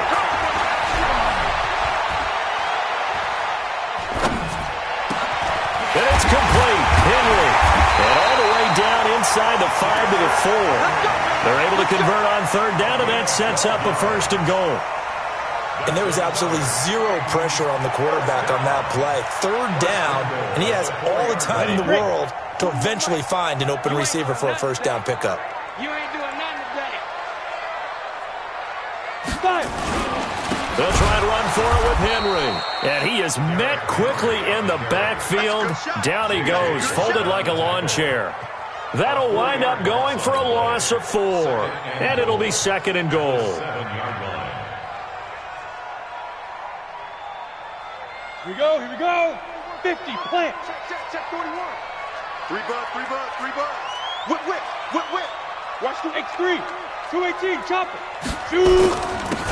And it's complete. Henry. And all the way down inside the 5 to the 4. They're able to convert on third down, and that sets up a 1st and goal. And there was absolutely zero pressure on the quarterback on that play. Third down, and he has all the time in the world to eventually find an open receiver for a 1st down pickup. You ain't doing nothing today. Fire. They'll try and run for it with Henry. And he is met quickly in the backfield. Down he goes, folded like a lawn chair. That'll wind up going for a loss of 4. And it'll be 2nd and goal. Here we go. 50, plant. Check 41. 3 bud. Whip. Watch the X3. 218, chop it. Shoot.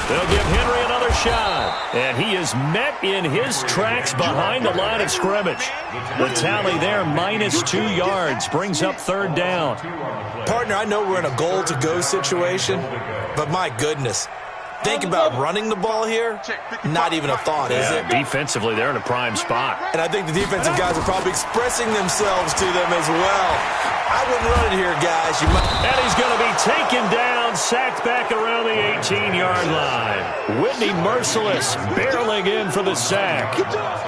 They'll give Henry another shot. And he is met in his tracks behind the line of scrimmage. The tally there, -2 yards, brings up 3rd down. Partner, I know we're in a goal-to-go situation, but my goodness. Think about running the ball here. Not even a thought, is it? Defensively, they're in a prime spot. And I think the defensive guys are probably expressing themselves to them as well. I wouldn't run it here, guys. And he's going to be taken down, sacked back around the 18-yard line. Whitney Merciless barreling in for the sack.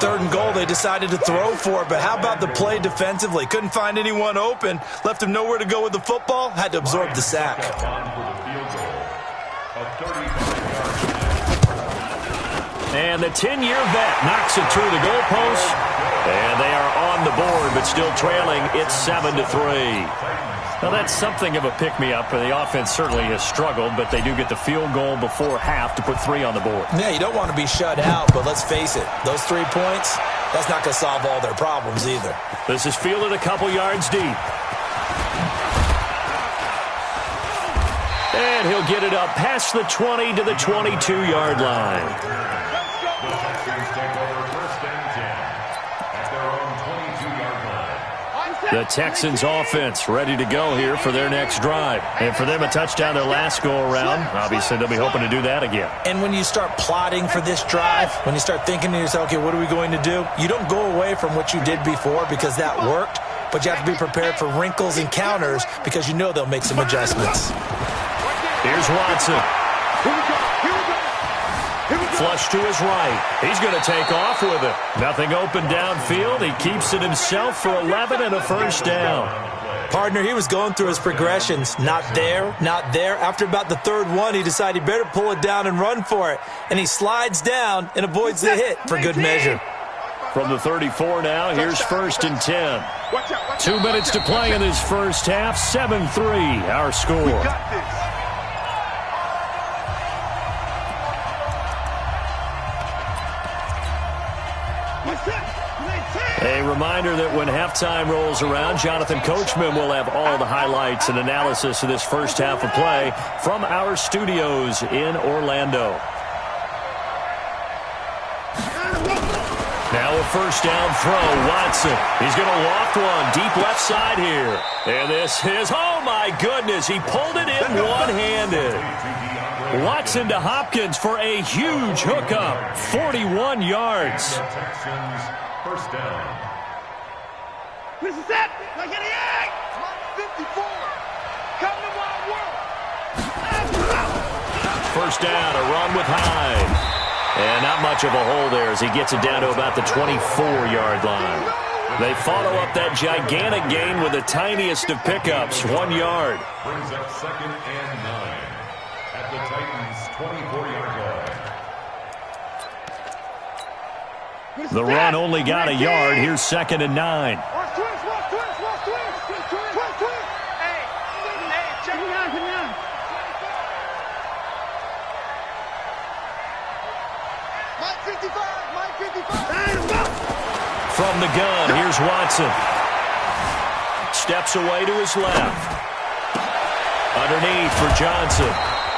3rd and goal, they decided to throw for it, but how about the play defensively? Couldn't find anyone open, left him nowhere to go with the football, had to absorb the sack. And the 10-year vet knocks it through the goalpost. And they are on the board, but still trailing. It's 7-3. Now, that's something of a pick-me-up. The offense certainly has struggled, but they do get the field goal before half to put 3 on the board. Yeah, you don't want to be shut out, but let's face it. Those 3 points, that's not going to solve all their problems either. This is fielded a couple yards deep. And he'll get it up past the 20 to the 22-yard line. The Texans offense ready to go here for their next drive. And for them, a touchdown their last go-around. Obviously, they'll be hoping to do that again. And when you start plotting for this drive, when you start thinking to yourself, okay, what are we going to do? You don't go away from what you did before because that worked, but you have to be prepared for wrinkles and counters because you know they'll make some adjustments. Here's Watson. Flush to his right. He's going to take off with it. Nothing open downfield. He keeps it himself for 11 and a 1st down. Partner, he was going through his progressions. Not there, not there. After about the 3rd one, he decided he better pull it down and run for it. And he slides down and avoids the hit for good measure. From the 34 now, here's 1st and 10. 2 minutes to play in this first half. 7-3, our score. A reminder that when halftime rolls around, Jonathan Coachman will have all the highlights and analysis of this first half of play from our studios in Orlando. Now a 1st down throw, Watson. He's going to loft one deep left side here. And this is, oh my goodness, he pulled it in one-handed. Watson to Hopkins for a huge hookup, 41 yards. Texans, 1st down. This is it. Like any egg. 54. Come to my world. 1st down, a run with Hyde. And not much of a hole there as he gets it down to about the 24-yard line. They follow up that gigantic gain with the tiniest of pickups, 1 yard. Brings up 2nd and 9 at the Titans' 24-yard line. The run only got a yard. Here's 2nd and 9. From the gun, here's Watson. Steps away to his left. Underneath for Johnson.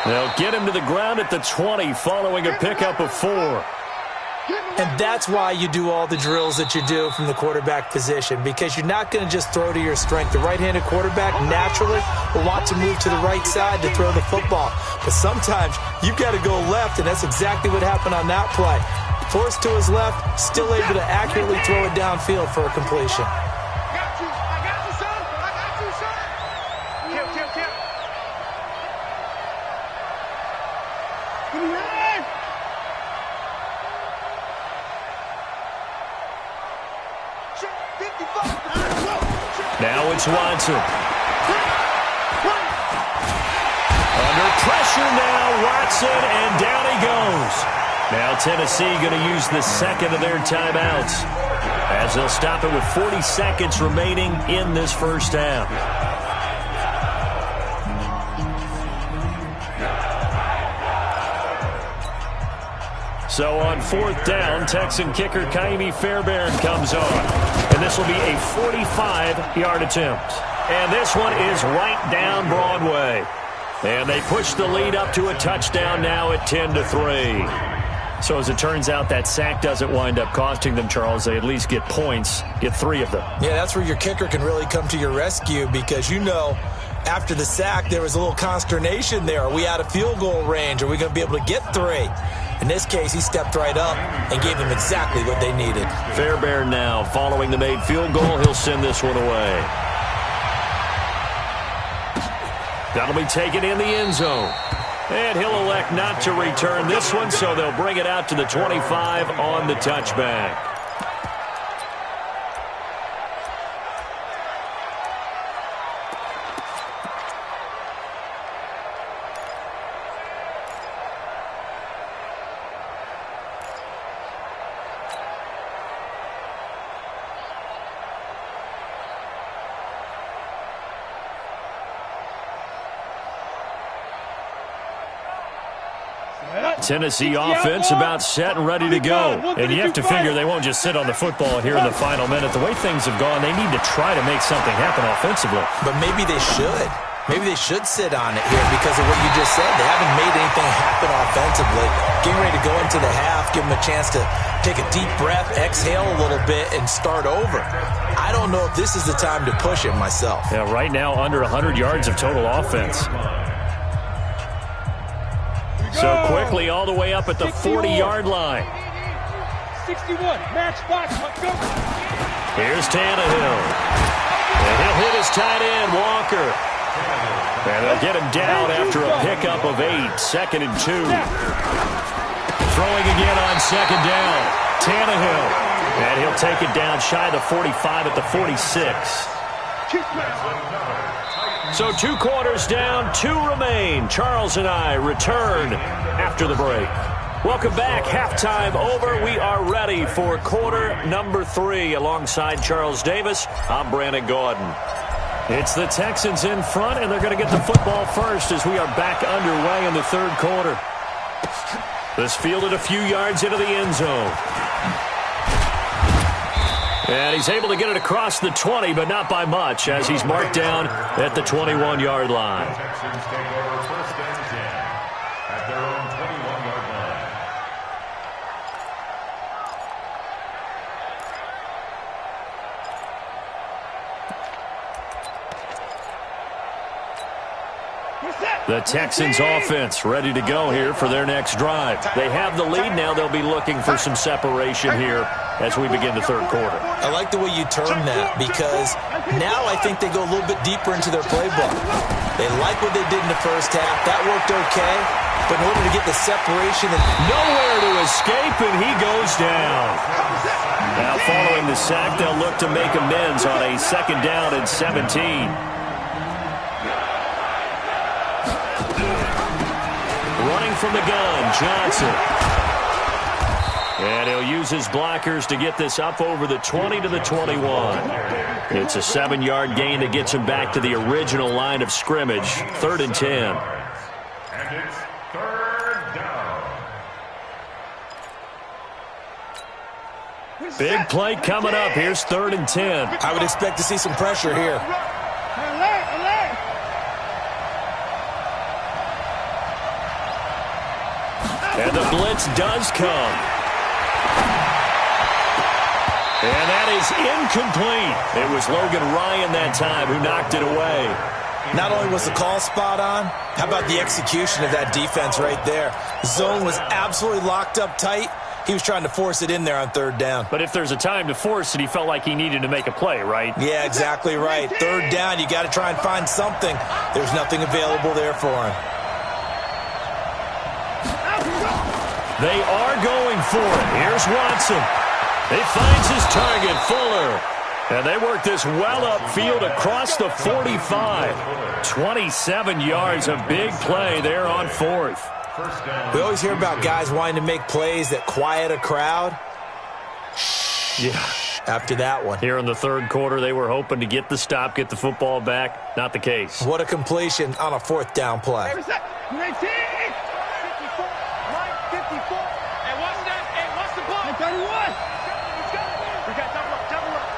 They'll get him to the ground at the 20 following a pickup of 4. And that's why you do all the drills that you do from the quarterback position, because you're not going to just throw to your strength. The right-handed quarterback naturally will want to move to the right side to throw the football. But sometimes you've got to go left, and that's exactly what happened on that play. Forced to his left, still able to accurately throw it downfield for a completion. Now it's Watson. Under pressure now, Watson, and down he goes. Now Tennessee going to use the second of their timeouts, as they'll stop it with 40 seconds remaining in this first half. So on fourth down, Texan kicker Kaimi Fairbairn comes on. And this will be a 45-yard attempt. And this one is right down Broadway. And they push the lead up to a touchdown now at 10-3. So as it turns out, that sack doesn't wind up costing them, Charles. They at least get points, get 3 of them. Yeah, that's where your kicker can really come to your rescue, because you know after the sack there was a little consternation there. Are we out of field goal range? Are we going to be able to get 3? In this case, he stepped right up and gave them exactly what they needed. Fairbairn now, following the made field goal, he'll send this one away. That'll be taken in the end zone. And he'll elect not to return this one, so they'll bring it out to the 25 on the touchback. Tennessee offense about set and ready to go. And you have to figure they won't just sit on the football here in the final minute. The way things have gone, they need to try to make something happen offensively. But maybe they should. Maybe they should sit on it here because of what you just said. They haven't made anything happen offensively. Getting ready to go into the half, give them a chance to take a deep breath, exhale a little bit, and start over. I don't know if this is the time to push it myself. Yeah, right now under 100 yards of total offense. So quickly all the way up at the 40-yard line. 61, match box, go. Here's Tannehill. And he'll hit his tight end, Walker. And they'll get him down after a pickup of 8, 2nd and 2. Throwing again on 2nd down. Tannehill. And he'll take it down shy of the 45 at the 46. So 2 quarters down, 2 remain. Charles and I return after the break. Welcome back. Halftime over. We are ready for quarter number 3. Alongside Charles Davis, I'm Brandon Gordon. It's the Texans in front, and they're going to get the football first as we are back underway in the 3rd quarter. This fielded a few yards into the end zone. And he's able to get it across the 20, but not by much, as he's marked down at the 21-yard line. The Texans take over 1st and 10 at their own 21-yard line. The Texans offense ready to go here for their next drive. They have the lead now. They'll be looking for some separation here as we begin the 3rd quarter. I like the way you term that, because now I think they go a little bit deeper into their playbook. They like what they did in the first half. That worked okay, but in order to get the separation, and nowhere to escape, and he goes down. Now following the sack, they'll look to make amends on a 2nd down and 17. Running from the gun, Johnson. And he'll use his blockers to get this up over the 20 to the 21. It's a 7-yard gain that gets him back to the original line of scrimmage. 3rd and 10. And it's 3rd down. Big play coming up. Here's 3rd and 10. I would expect to see some pressure here. And the blitz does come. And that is incomplete. It was Logan Ryan that time who knocked it away. Not only was the call spot on, how about the execution of that defense right there? The zone was absolutely locked up tight. He was trying to force it in there on third down. But if there's a time to force it, he felt like he needed to make a play, right? Yeah, exactly right. Third down, you got to try and find something. There's nothing available there for him. They are going for it. Here's Watson. He finds his target, Fuller. And they work this well upfield across the 45. 27 yards, a big play there on fourth. We always hear about guys wanting to make plays that quiet a crowd. Yeah. After that one. Here in the third quarter, they were hoping to get the stop, get the football back. Not the case. What a completion on a fourth down play. 19! 54! Mike, 54! Hey, what's that? Hey, what's the ball? 31! We got double up, double up.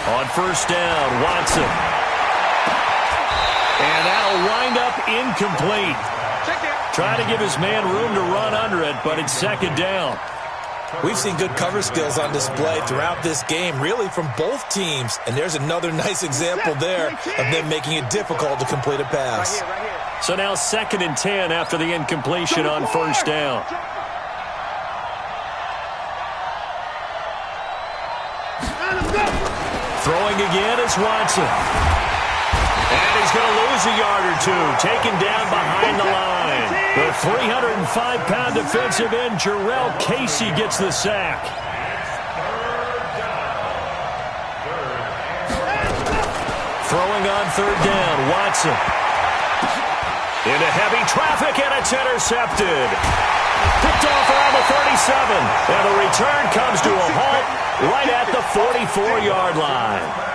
On first down, Watson. And that'll wind up incomplete. Trying to give his man room to run under it, but it's second down. We've seen good cover skills on display throughout this game, really from both teams. And there's another nice example there of them making it difficult to complete a pass. So now 2nd and 10 after the incompletion on first down. Throwing again is Watson. And he's going to lose a yard or two, taken down behind the line. The 305-pound defensive end, Jarrell Casey, gets the sack. Throwing on third down, Watson. Into heavy traffic, and it's intercepted. Picked off around the 37. And the return comes to a halt right at the 44-yard line.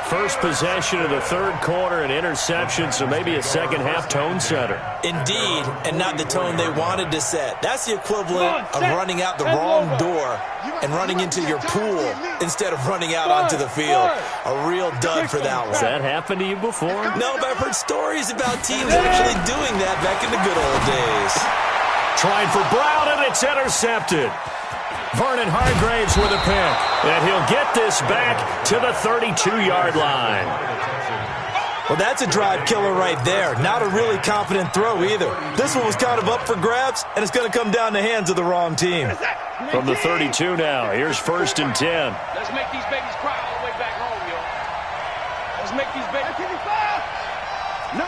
First possession of the third quarter, an interception, so maybe a second-half tone setter. Indeed, and not the tone they wanted to set. That's the equivalent of running out the wrong door and running into your pool instead of running out onto the field. A real dud for that one. Has that happened to you before? No, but I've heard stories about teams actually doing that back in the good old days. Trying for Brown, and it's intercepted. Vernon Hargraves with a pick, and he'll get this back to the 32-yard line. Well, that's a drive killer right there. Not a really confident throw either. This one was kind of up for grabs, and it's going to come down the hands of the wrong team. From the 32 now, here's 1st and 10. Let's make these babies cry all the way back home, yo. Let's make these babies. No.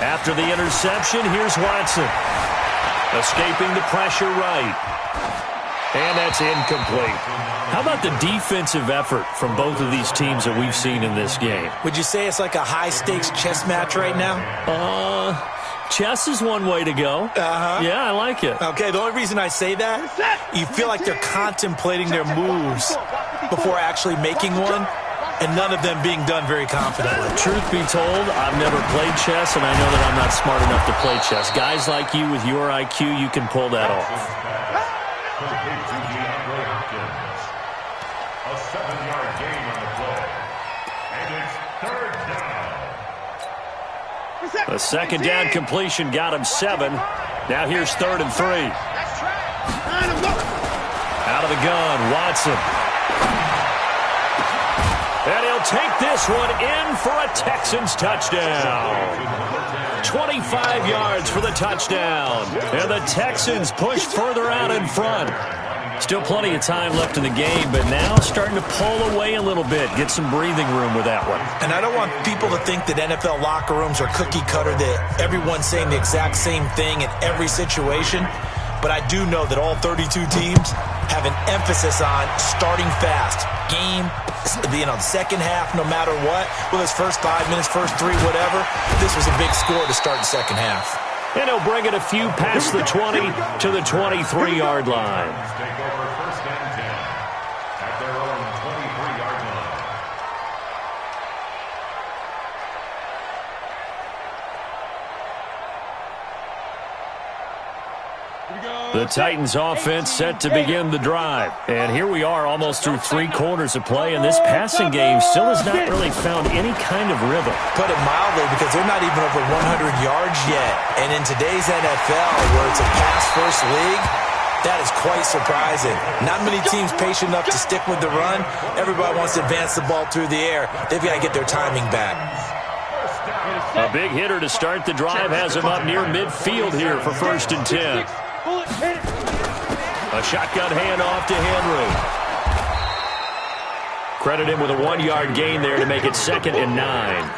After the interception, here's Watson. Escaping the pressure right. And that's incomplete. How about the defensive effort from both of these teams that we've seen in this game? Would you say it's like a high-stakes chess match right now? Chess is one way to go. Yeah, I like it. Okay, the only reason I say that, you feel like they're contemplating their moves before actually making one, and none of them being done very confidently. Truth be told, I've never played chess, and I know that I'm not smart enough to play chess. Guys like you with your IQ, you can pull that off. A 7-yard gain on the play. And it's third down. A second down completion got him 7. Now here's 3rd and 3. Out of the gun, Watson. And he'll take this one in for a Texans touchdown. 25 yards for the touchdown. And the Texans push further out in front. Still plenty of time left in the game, but now starting to pull away a little bit. Get some breathing room with that one. And I don't want people to think that NFL locker rooms are cookie cutter, that everyone's saying the exact same thing in every situation. But I do know that all 32 teams have an emphasis on starting fast. Game, second half, no matter what. Whether it's first 5 minutes, first 3, whatever. This was a big score to start the second half. And he'll bring it a few past the 20 to the 23-yard line. Take over 1st and 10 at their own 23-yard line. Here we The Titans offense set to begin the drive. And here we are almost through 3 quarters of play, and this passing game still has not really found any kind of rhythm. Put it mildly, because they're not even over 100 yards yet. And in today's NFL, where it's a pass-first league, that is quite surprising. Not many teams patient enough to stick with the run. Everybody wants to advance the ball through the air. They've got to get their timing back. A big hitter to start the drive has him up near midfield here for 1st and 10. A shotgun handoff to Henry. Credit him with a 1-yard gain there to make it 2nd and 9.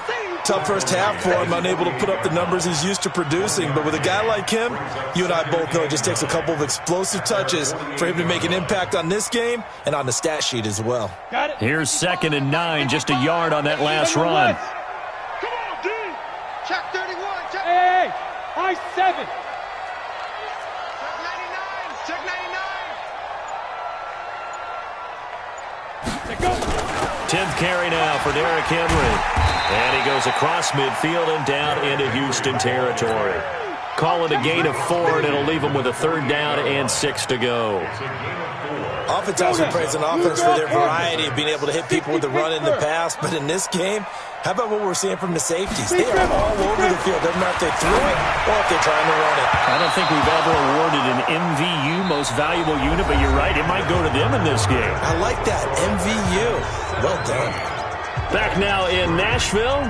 Tough first half for him, unable to put up the numbers he's used to producing. But with a guy like him, you and I both know it just takes a couple of explosive touches for him to make an impact on this game and on the stat sheet as well. Here's 2nd and 9, just a yard on that last run. Come on, D. Check 31. Check. Hey, high 7. Check 99. Check 99. Check go. 10th carry now for Derrick Henry. And he goes across midfield and down into Houston territory. Call it a gain of 4, and it'll leave him with a 3rd down and 6 to go. Oftentimes we praise an offense for their variety of being able to hit people with the run in the pass. But in this game, how about what we're seeing from the safeties? They are all over the field. Doesn't matter if they threw it or if they're trying to run it. I don't think we've ever awarded an MVU, most valuable unit, but you're right, it might go to them in this game. I like that, MVU. Well done. Back now in Nashville,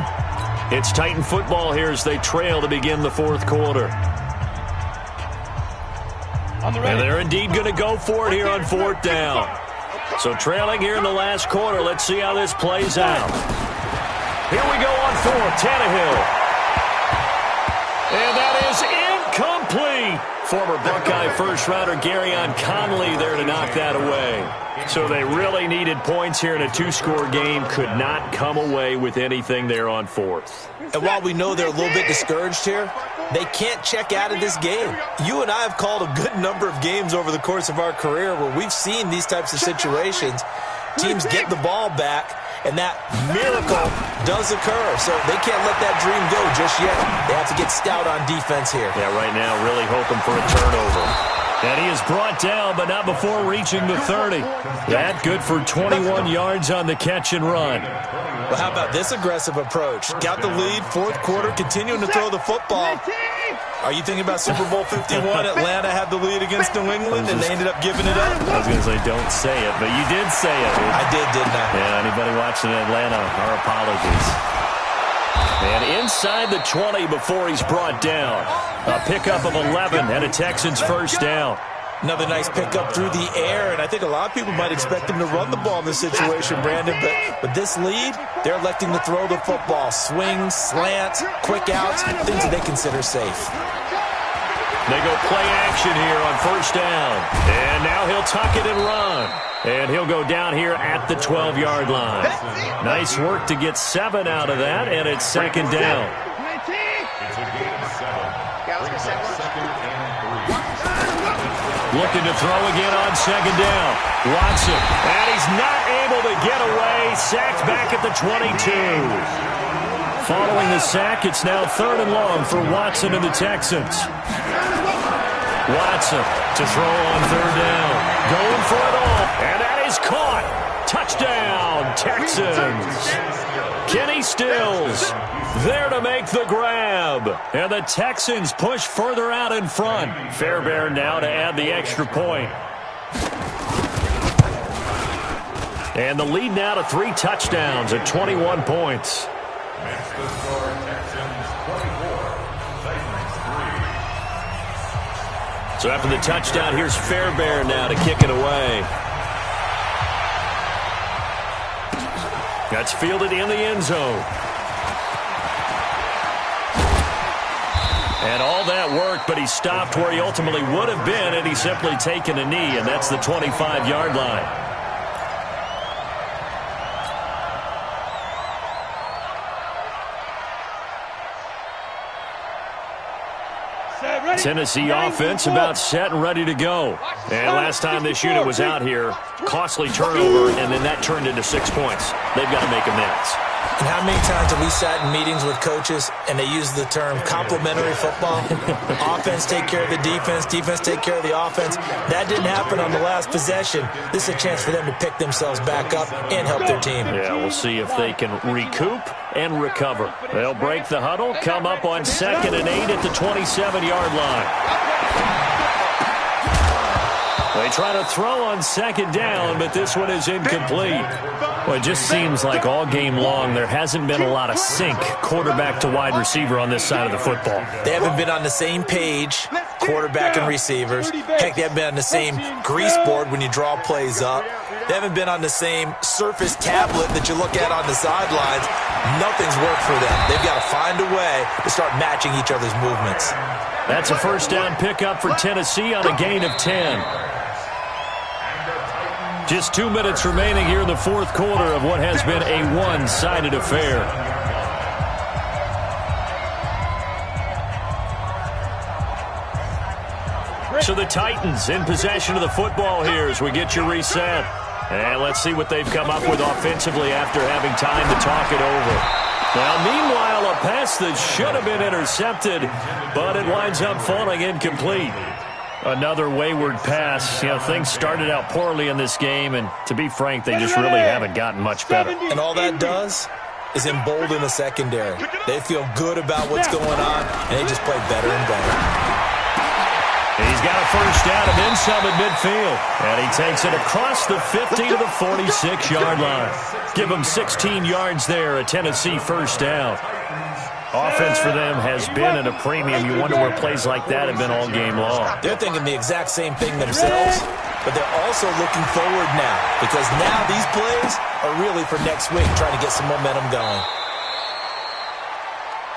it's Titan football here as they trail to begin the 4th quarter. And they're indeed going to go for it here on 4th down. So trailing here in the last quarter, let's see how this plays out. Here we go on 4th, Tannehill. And that is incomplete. Former Buckeye first-rounder Garyon Conley there to knock that away. So they really needed points here in a 2-score game. Could not come away with anything there on 4th. And while we know they're a little bit discouraged here, they can't check out of this game. You and I have called a good number of games over the course of our career where we've seen these types of situations. Teams get the ball back, and that miracle does occur. So they can't let that dream go just yet. They have to get stout on defense here. Yeah, right now really hoping for a turnover. And he is brought down, but not before reaching the 30. That good for 21 yards on the catch and run. Well, how about this aggressive approach? Got the lead, 4th quarter, continuing to throw the football. Are you thinking about Super Bowl 51? Atlanta had the lead against New England, and they ended up giving it up? I was going to say, don't say it, but you did say it. I did, didn't I? Yeah, anybody watching Atlanta, our apologies. And inside the 20 before he's brought down. A pickup of 11 and a Texans 1st down. Another nice pickup through the air, and I think a lot of people might expect them to run the ball in this situation, Brandon, but with this lead, they're electing to throw the football. Swings, slants, quick outs, things that they consider safe. They go play action here on 1st down. And now he'll tuck it and run. And he'll go down here at the 12-yard line. Nice work to get 7 out of that, and it's 2nd down. Looking to throw again on 2nd down. Watson, and he's not able to get away. Sacked back at the 22. Following the sack, it's now 3rd and long for Watson and the Texans. Watson to throw on 3rd down. Going for it all. And that is caught. Touchdown, Texans. Kenny Stills there to make the grab. And the Texans push further out in front. Fairbairn now to add the extra point. And the lead now to 3 touchdowns at 21 points. Makes the score Texans 24, Titans 3. So after the touchdown, here's Fairbairn now to kick it away. That's fielded in the end zone. And all that worked, but he stopped where he ultimately would have been, and he's simply taken a knee, and that's the 25-yard line. Tennessee offense about set and ready to go. And last time this unit was out here, costly turnover, and then that turned into 6 points. They've got to make amends. And how many times have we sat in meetings with coaches and they use the term complementary football? Offense take care of the defense, defense take care of the offense. That didn't happen on the last possession. This is a chance for them to pick themselves back up and help their team. Yeah, we'll see if they can recoup and recover. They'll break the huddle, come up on 2nd and 8 at the 27-yard line. They try to throw on 2nd down, but this one is incomplete. Well, it just seems like all game long there hasn't been a lot of sync quarterback to wide receiver on this side of the football. They haven't been on the same page, quarterback and receivers. Heck, they haven't been on the same grease board when you draw plays up. They haven't been on the same Surface tablet that you look at on the sidelines. Nothing's worked for them. They've got to find a way to start matching each other's movements. That's a first down pickup for Tennessee on a gain of 10. Just 2 minutes remaining here in the fourth quarter of what has been a one-sided affair. So the Titans in possession of the football here as we get you reset. And let's see what they've come up with offensively after having time to talk it over. Now, meanwhile, a pass that should have been intercepted, but it winds up falling incomplete. Another wayward pass. You know, things started out poorly in this game, and to be frank, they just really haven't gotten much better. And all that does is embolden the secondary. They feel good about what's going on, and they just play better and better. He's got a first down and then some at midfield. And he takes it across the 50 to the 46-yard line. Give him 16 yards there, a Tennessee first down. Offense for them has been at a premium. You wonder where plays like that have been all game long. They're thinking the exact same thing themselves, but they're also looking forward now because now these plays are really for next week, trying to get some momentum going.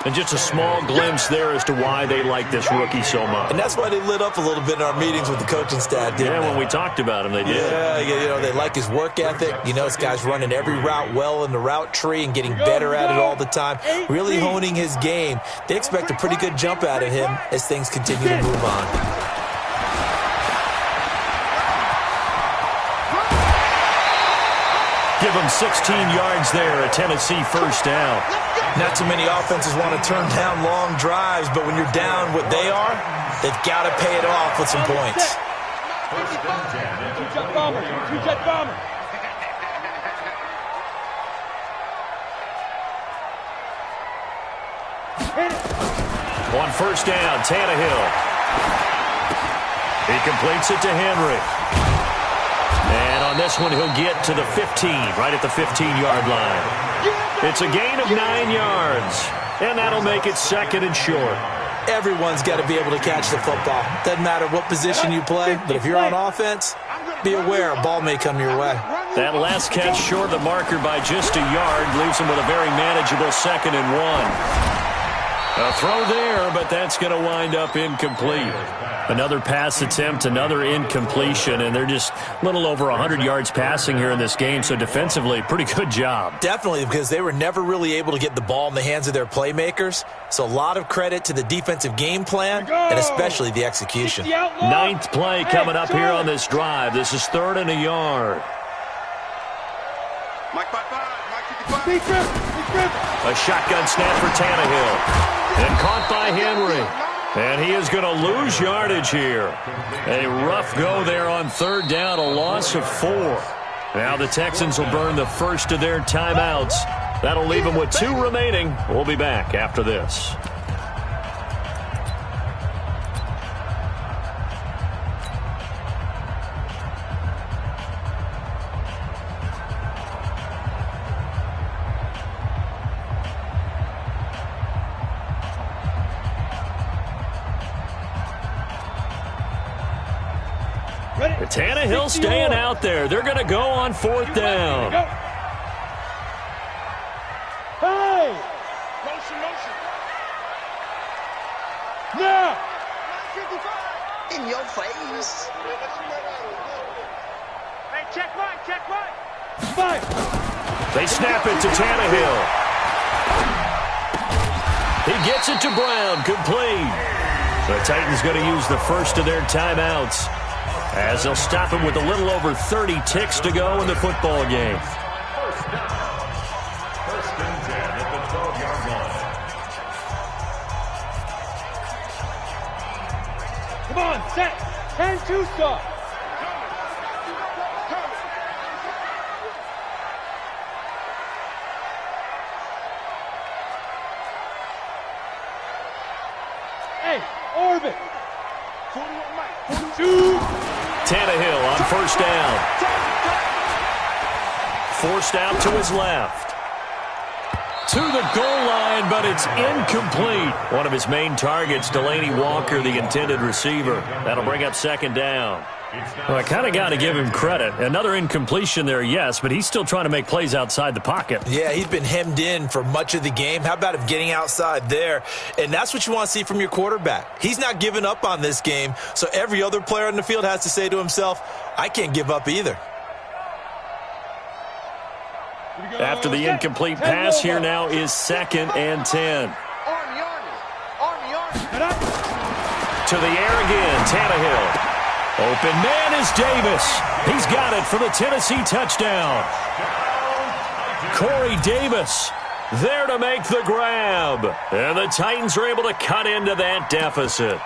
And just a small glimpse there as to why they like this rookie so much. And that's why they lit up a little bit in our meetings with the coaching staff, didn't they? When we talked about him, they did. Yeah, you know, they like his work ethic. You know, this guy's running every route well in the route tree and getting better at it all the time, really honing his game. They expect a pretty good jump out of him as things continue to move on. Give him 16 yards there, a Tennessee first down. Not too many offenses want to turn down long drives, but when you're down what they are, they've got to pay it off with some points. Two-jet bomber. Two-jet bomber. On first down, Tannehill. He completes it to Henry. And on this one, he'll get to the 15, right at the 15-yard line. It's a gain of 9 yards, and that'll make it 2nd and short. Everyone's got to be able to catch the football. Doesn't matter what position you play, but if you're on offense, be aware a ball may come your way. That last catch short of the marker by just a yard leaves him with a very manageable 2nd and 1. A throw there, but that's going to wind up incomplete. Another pass attempt, another incompletion, and they're just a little over 100 yards passing here in this game, so defensively, pretty good job. Definitely, because they were never really able to get the ball in the hands of their playmakers, so a lot of credit to the defensive game plan and especially the execution. 9th play coming up here on this drive. This is 3rd and a yard. A shotgun snap for Tannehill. And caught by Henry. And he is going to lose yardage here. A rough go there on 3rd down, a loss of 4. Now the Texans will burn the first of their timeouts. That'll leave them with 2 remaining. We'll be back after this. Tannehill staying out there. They're going to go on 4th down. Hey! Motion. Now! In your face. Hey, check right. Five. They snap it to Tannehill. He gets it to Brown, complete. The Titans going to use the first of their timeouts, as they'll stop him with a little over 30 ticks to go in the football game. First and you saw. Hey, Orbit. 41 Mike. 42. Tannehill on first down. Forced out to his left. To the goal line, but it's incomplete. One of his main targets, Delaney Walker, the intended receiver. That'll bring up second down. Well, I kind of got to give him credit. Another incompletion there, yes, but he's still trying to make plays outside the pocket. Yeah, he's been hemmed in for much of the game. How about him getting outside there? And that's what you want to see from your quarterback. He's not giving up on this game, so every other player on the field has to say to himself, I can't give up either. After the incomplete pass, here now is 2nd and 10. To the air again, Tannehill. Open man is Davis. He's got it for the Tennessee touchdown. Corey Davis there to make the grab. And the Titans are able to cut into that deficit.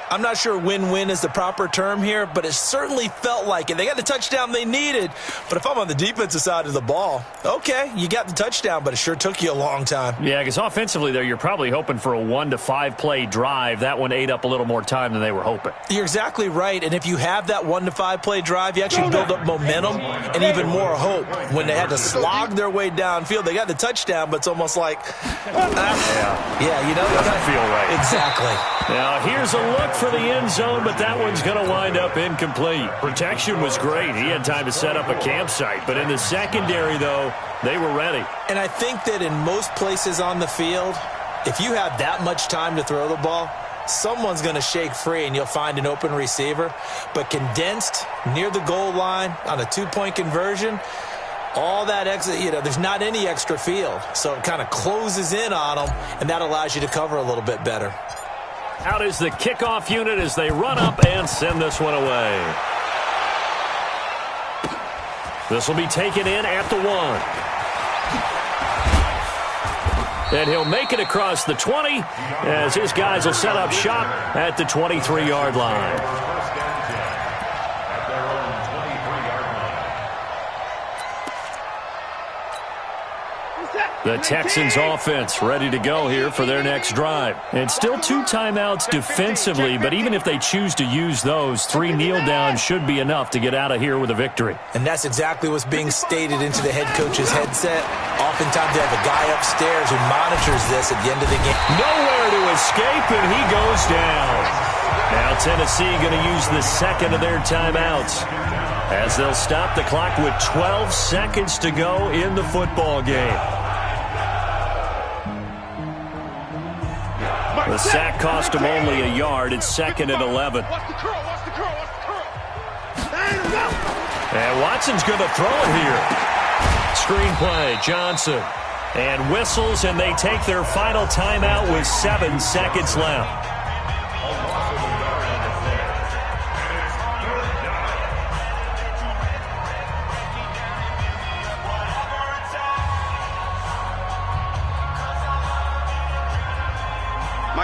I'm not sure win-win is the proper term here, but it certainly felt like it. They got the touchdown they needed, but if I'm on the defensive side of the ball, okay, you got the touchdown, but it sure took you a long time. Yeah, because offensively there, you're probably hoping for a 1 to 5 play drive. That one ate up a little more time than they were hoping. You're exactly right, and if you have that 1 to 5 play drive, you actually build up momentum and even more hope. When they had to slog their way downfield, they got the touchdown, but it's almost like, yeah, you know, doesn't feel right. Exactly. Now here's a look for the end zone, but that one's going to wind up incomplete. Protection was great. He had time to set up a campsite, but in the secondary, though, they were ready. And I think that in most places on the field, if you have that much time to throw the ball, someone's going to shake free and you'll find an open receiver. But condensed near the goal line on a 2-point conversion, all that extra, you know, there's not any extra field. So it kind of closes in on them, and that allows you to cover a little bit better. Out is the kickoff unit as they run up and send this one away. This will be taken in at the 1. And he'll make it across the 20 as his guys will set up shop at the 23-yard line. The Texans offense ready to go here for their next drive. And still 2 timeouts defensively, but even if they choose to use those, 3 kneel downs should be enough to get out of here with a victory. And that's exactly what's being stated into the head coach's headset. Oftentimes they have a guy upstairs who monitors this at the end of the game. Nowhere to escape, and he goes down. Now Tennessee going to use the second of their timeouts as they'll stop the clock with 12 seconds to go in the football game. The sack cost him only a yard. It's 2nd and 11. And Watson's going to throw it here. Screenplay, Johnson. And whistles, and they take their final timeout with 7 seconds left.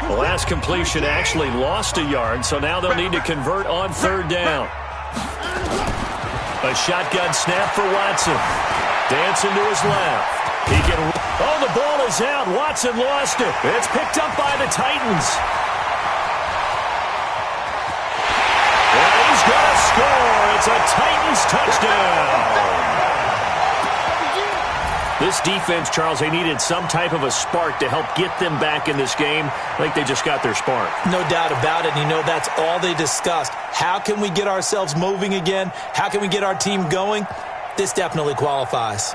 The last completion actually lost a yard, so now they'll need to convert on 3rd down. A shotgun snap for Watson. Dancing to his left. He can. Oh, the ball is out. Watson lost it. It's picked up by the Titans. And he's going to score. It's a Titans touchdown. This defense, Charles, they needed some type of a spark to help get them back in this game. I think they just got their spark. No doubt about it. You know, that's all they discussed. How can we get ourselves moving again? How can we get our team going? This definitely qualifies.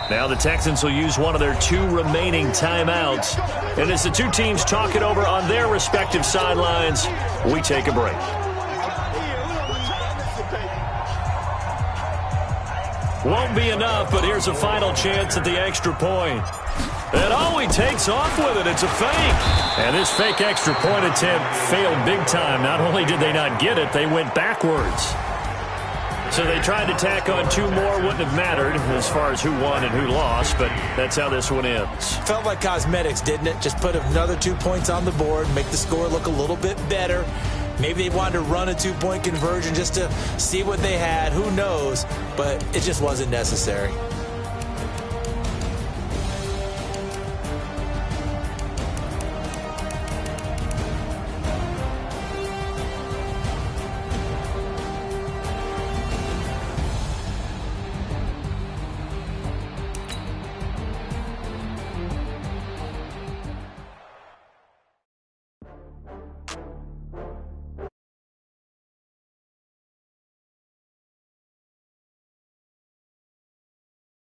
Now the Texans will use one of their 2 remaining timeouts. And as the 2 teams talk it over on their respective sidelines, we take a break. Won't be enough, but here's a final chance at the extra point. And oh, he takes off with it. It's a fake. And this fake extra point attempt failed big time. Not only did they not get it, they went backwards. So they tried to tack on 2 more, wouldn't have mattered as far as who won and who lost, but that's how this one ends. Felt like cosmetics, didn't it? Just put another 2 points on the board, make the score look a little bit better. Maybe they wanted to run a 2-point conversion just to see what they had. Who knows? But it just wasn't necessary.